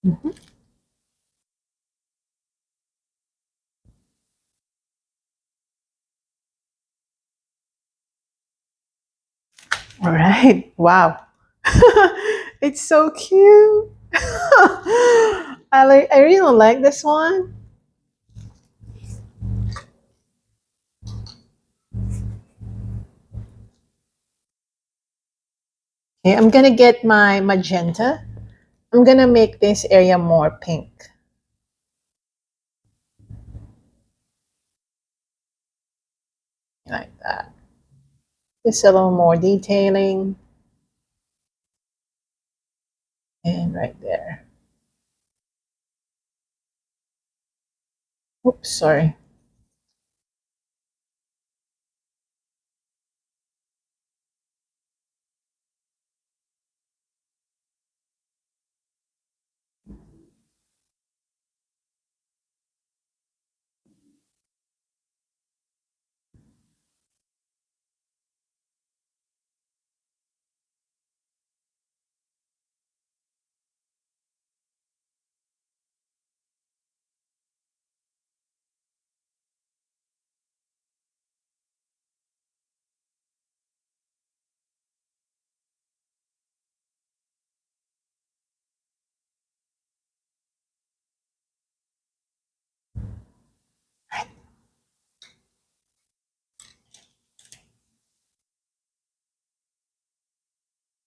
Mhm. All right. Wow. It's so cute. I really like this one. Okay, I'm gonna get my magenta. I'm gonna make this area more pink, like that. Just a little more detailing, and right there. Oops, sorry.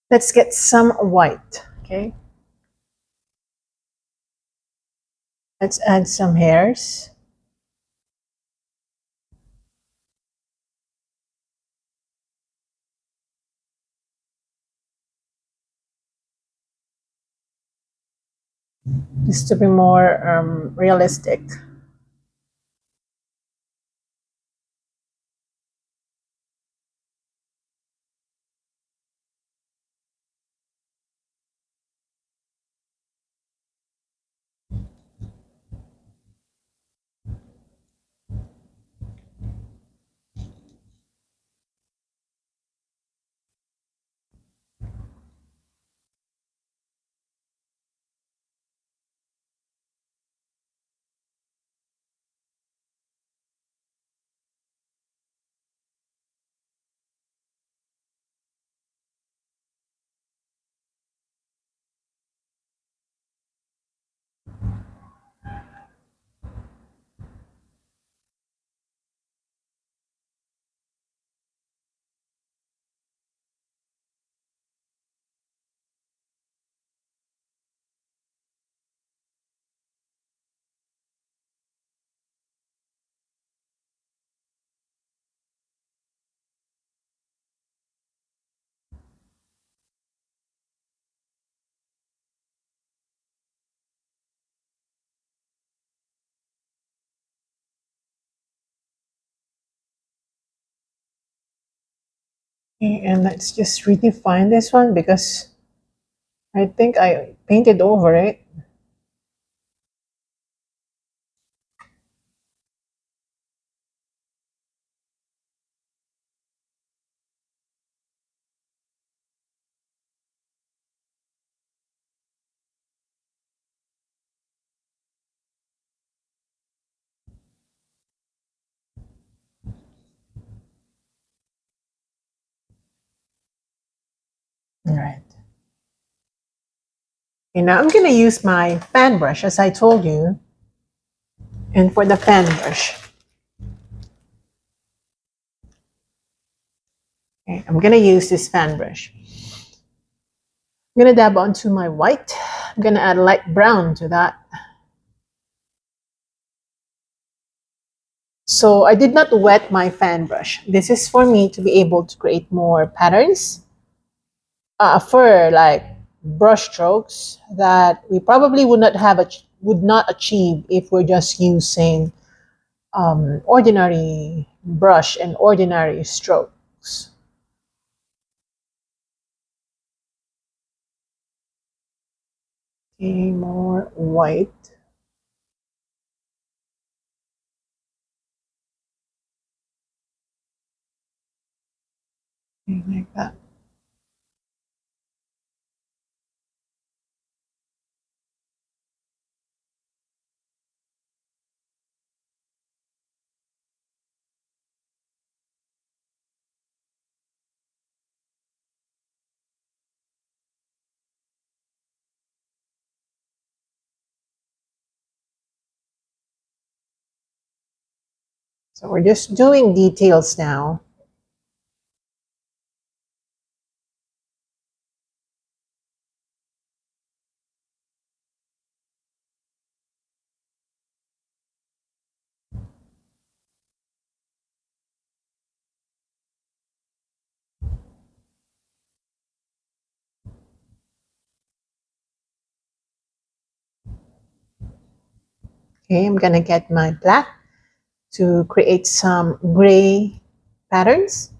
Let's get some white. Okay. Let's add some hairs. Just to be more realistic. Okay, and let's just redefine this one because I think I painted over it. All right. And now I'm going to use my fan brush as I told you. And for the fan brush, okay, I'm going to use this fan brush. I'm going to dab onto my white. I'm going to add light brown to that. So I did not wet my fan brush. This is for me to be able to create more patterns for like brush strokes that we probably would not achieve if we're just using ordinary brush and ordinary strokes. Okay, more white. Okay, like that. So we're just doing details now. Okay, I'm gonna get my black to create some gray patterns.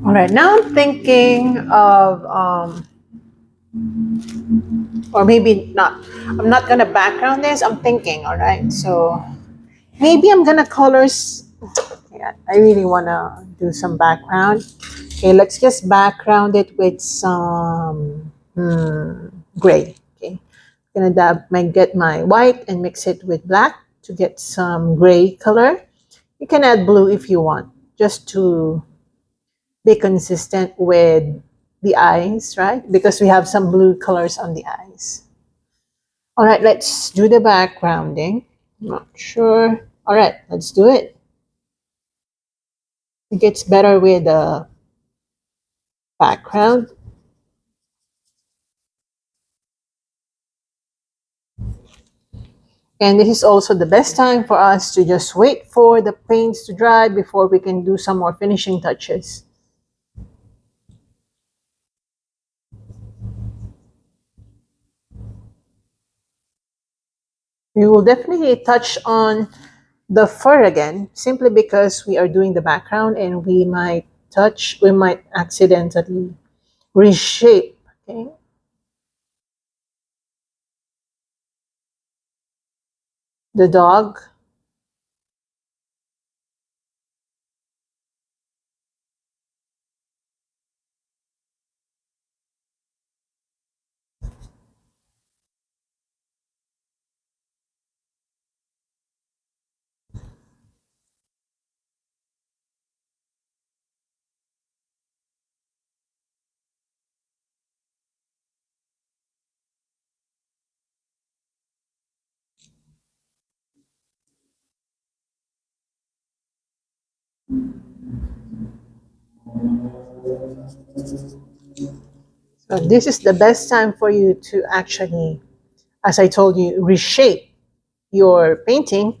All right, now I'm thinking of, or maybe not. I'm not gonna background this. I'm thinking. All right, so maybe I'm gonna colors. Yeah, I really wanna do some background. Okay, let's just background it with some gray. Okay, gonna get my white and mix it with black to get some gray color. You can add blue if you want, just to be consistent with the eyes, right? Because we have some blue colors on the eyes. All right, let's do the backgrounding. Not sure. All right, let's do it. It gets better with the background. And this is also the best time for us to just wait for the paints to dry before we can do some more finishing touches. We will definitely touch on the fur again, simply because we are doing the background and we might accidentally reshape, okay, the dog. So this is the best time for you to actually, as I told you, reshape your painting.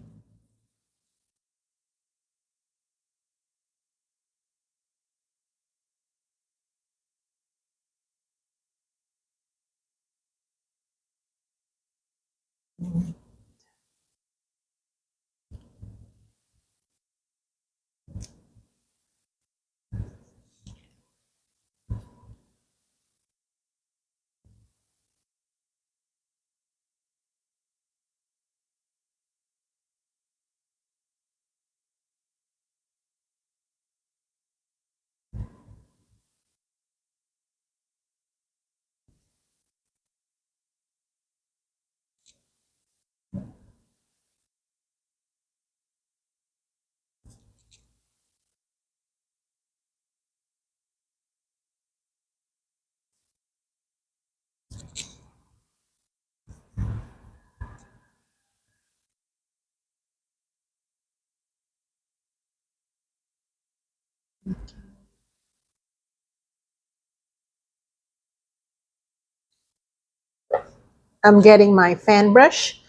I'm getting my fan brush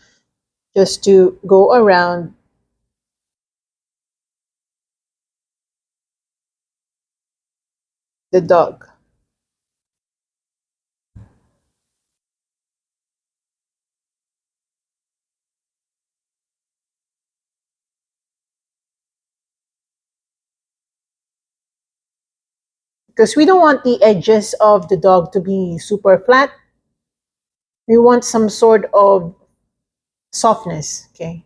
just to go around the dog. Because we don't want the edges of the dog to be super flat. We want some sort of softness, okay?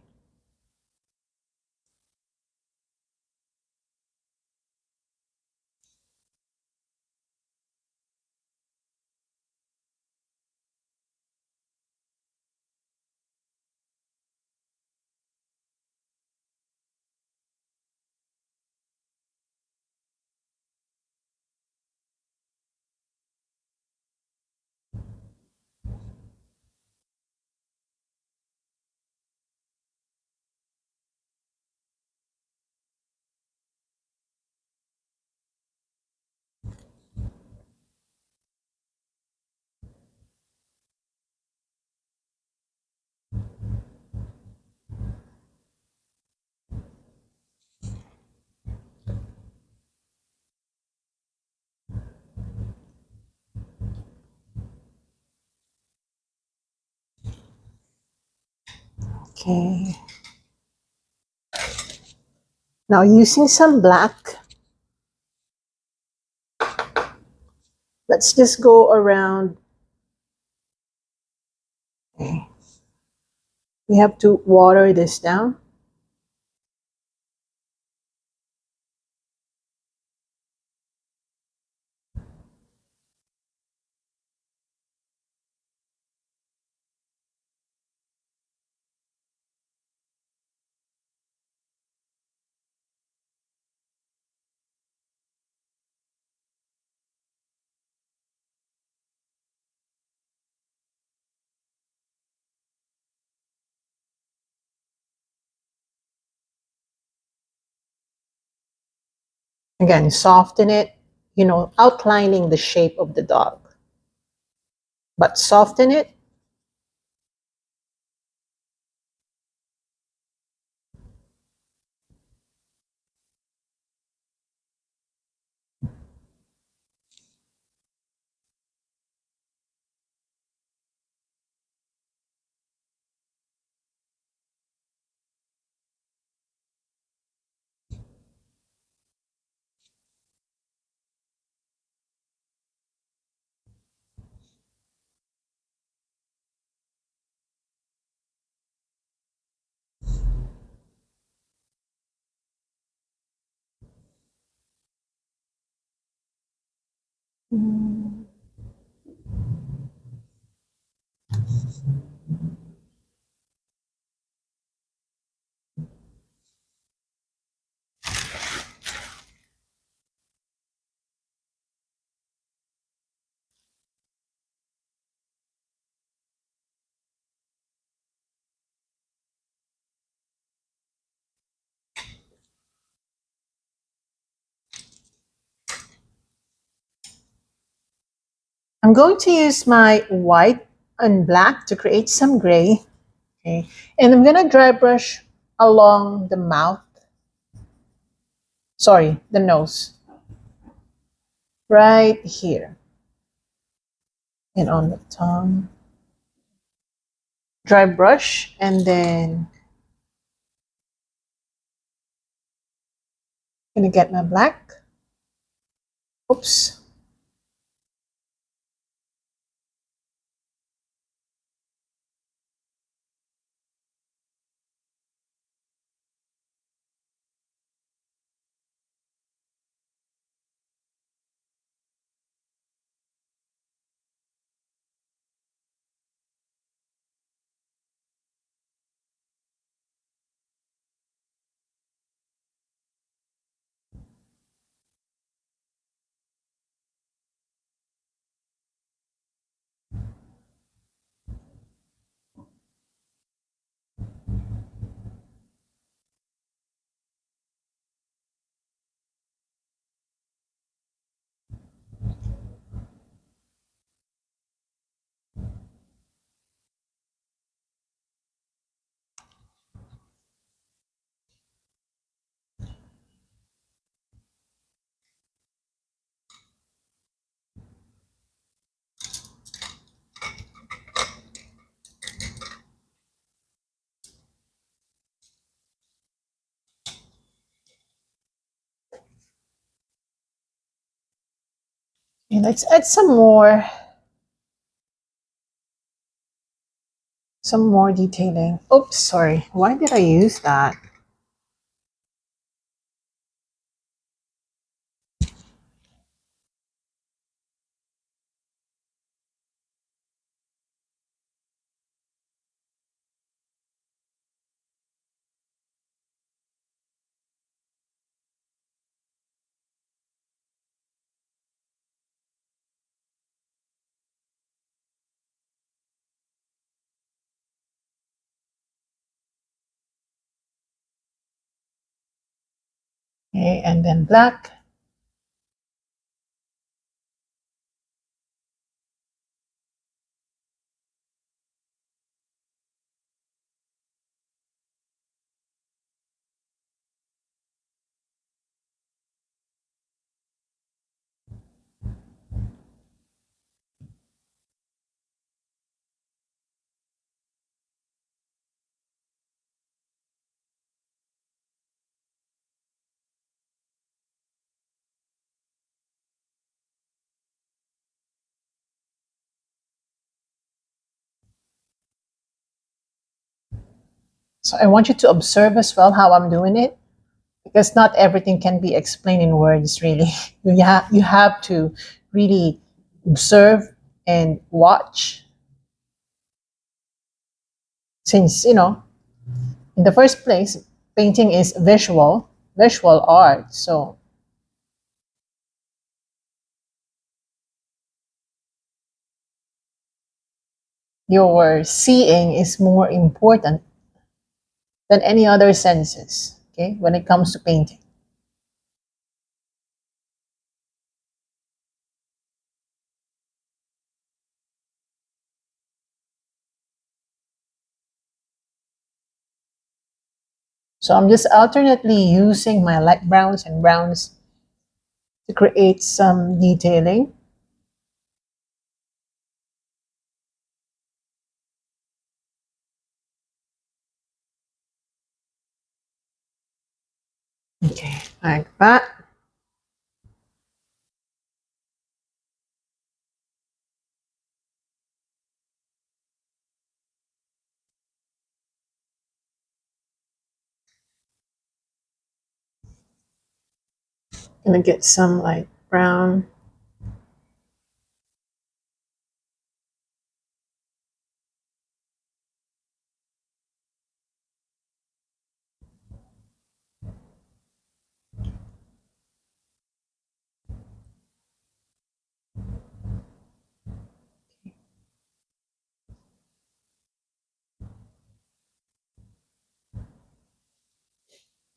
Okay. Now using some black, Let's just go around. Okay. We have to water this down. Again, soften it, outlining the shape of the dog. But soften it. Mm. I'm going to use my white and black to create some gray. Okay. And I'm going to dry brush along the mouth. Sorry, the nose. Right here. And on the tongue. Dry brush and then I'm going to get my black. Oops. And let's add some more detailing. Oops, sorry. Why did I use that? Okay, and then black. So I want you to observe as well how I'm doing it, because not everything can be explained in words, really. You have to really observe and watch, since, in the first place, painting is visual art. So your seeing is more important than any other senses, okay, when it comes to painting. So I'm just alternately using my light browns and browns to create some detailing. Okay, like that. Gonna get some light brown.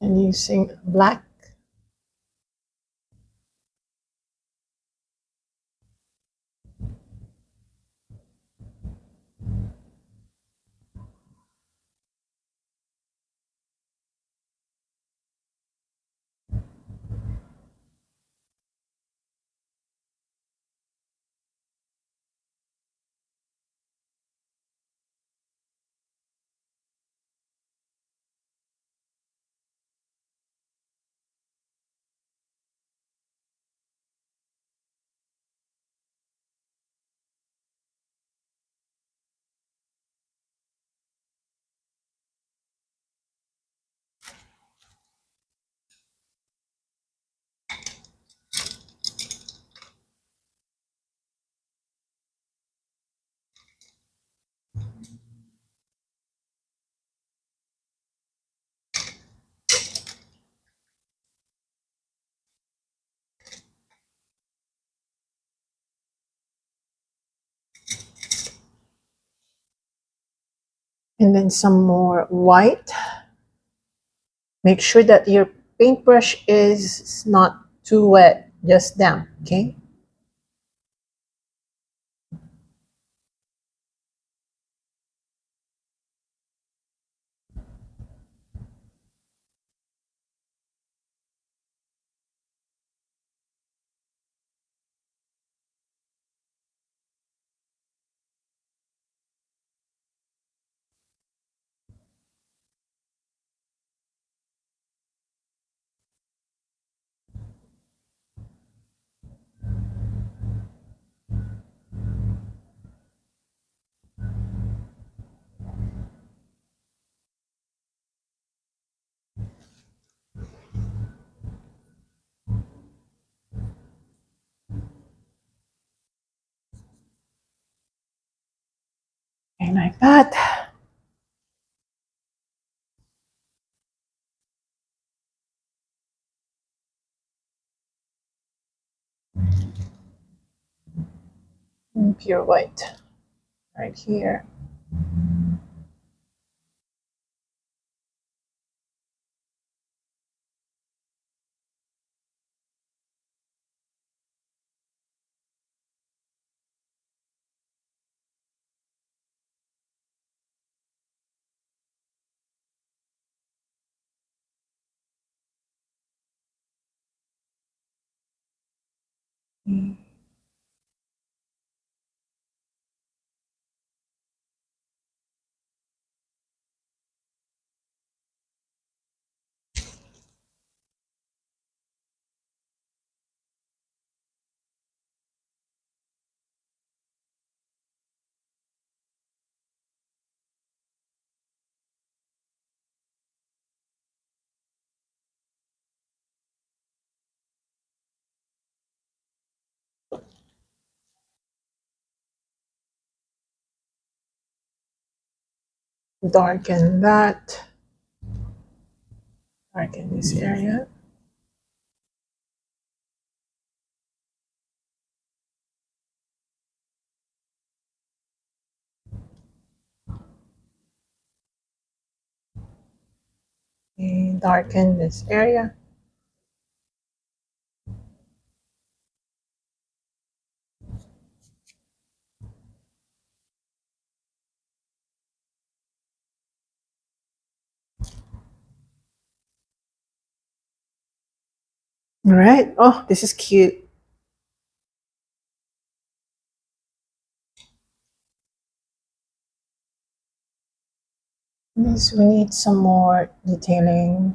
And using black. And then some more white. Make sure that your paintbrush is not too wet, just damp, okay? And like that. And pure white right here. darken that, darken this area. And darken this area. All right. Oh, this is cute. This we need some more detailing.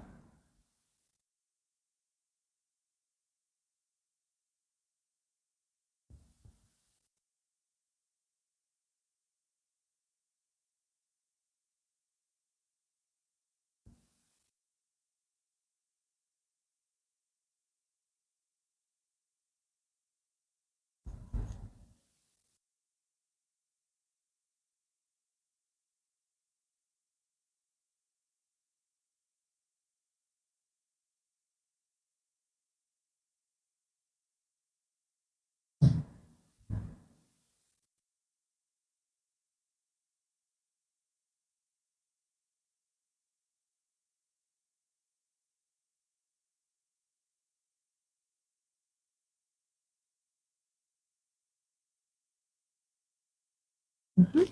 Mhm.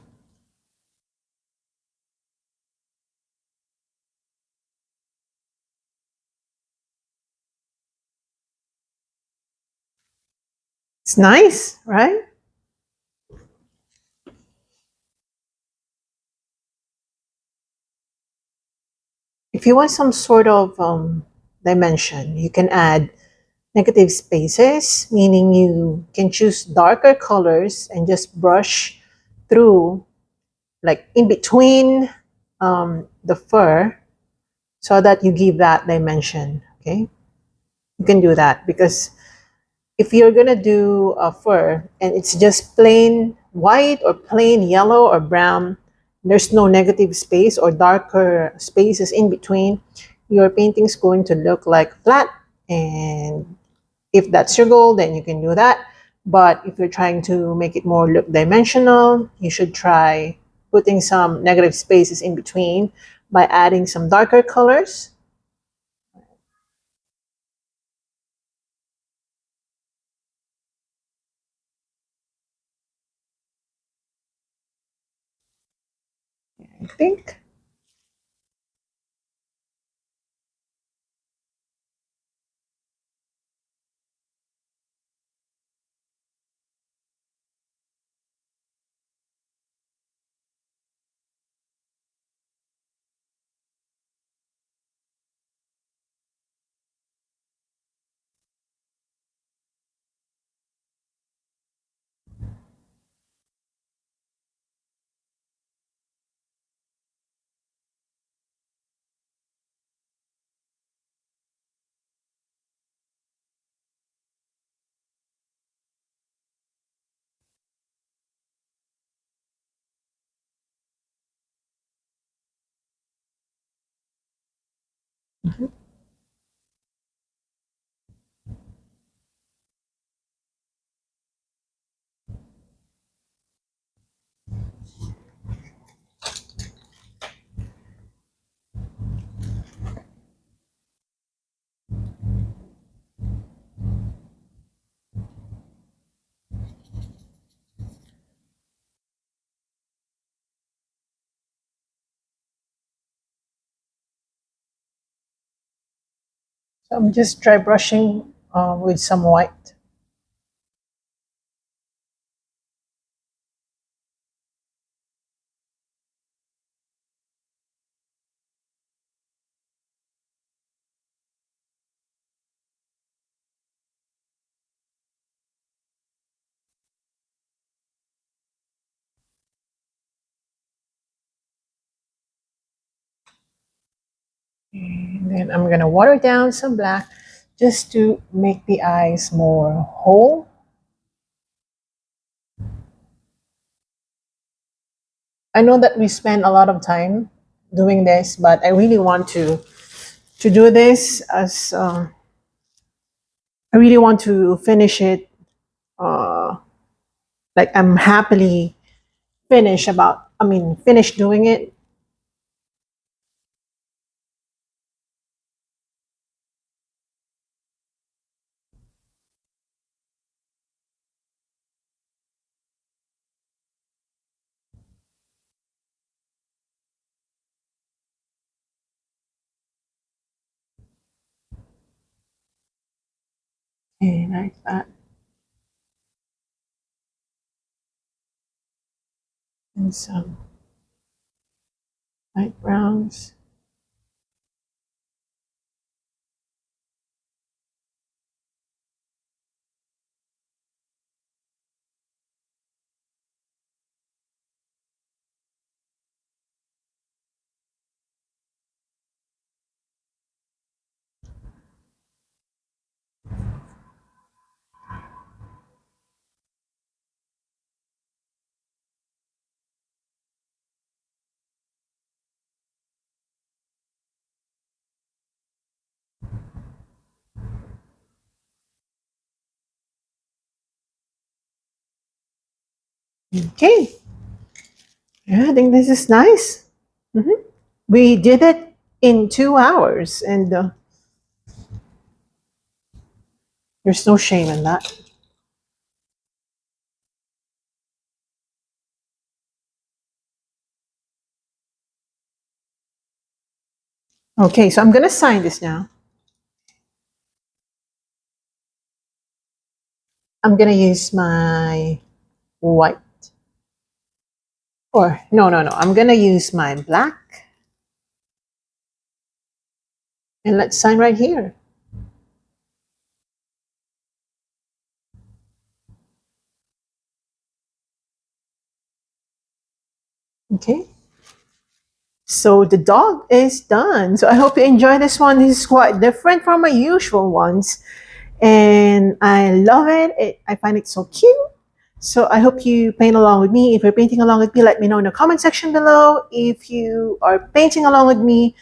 It's nice, right? If you want some sort of dimension, you can add negative spaces, meaning you can choose darker colors and just brush through, like in between the fur, so that you give that dimension. Okay, you can do that because if you're gonna do a fur and it's just plain white or plain yellow or brown, there's no negative space or darker spaces in between, your painting's going to look like flat. And if that's your goal, then you can do that. But if you're trying to make it more look dimensional, you should try putting some negative spaces in between by adding some darker colors. I think. Mhm. So I'm just dry brushing with some white. And then I'm gonna water down some black just to make the eyes more whole. I know that we spend a lot of time doing this, but I really want to do this as I really want to finish it. Uh, like I'm happily finished doing it. Okay, like that. And some light browns. Okay, yeah, I think this is nice. Mhm. We did it in 2 hours, and there's no shame in that. Okay, so I'm gonna sign this now. I'm gonna use my white, or no. I'm gonna use my black, and let's sign right here. Okay. So the dog is done. So I hope you enjoy this one. This is quite different from my usual ones, and I love it. I find it so cute. So I hope you paint along with me. If you're painting along with me, let me know in the comment section below. If you are painting along with me,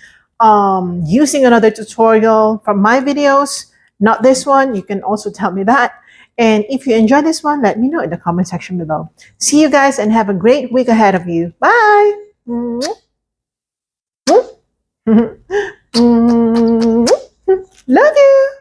using another tutorial from my videos, not this one, you can also tell me that. And if you enjoyed this one, let me know in the comment section below. See you guys and have a great week ahead of you. Bye. Love you.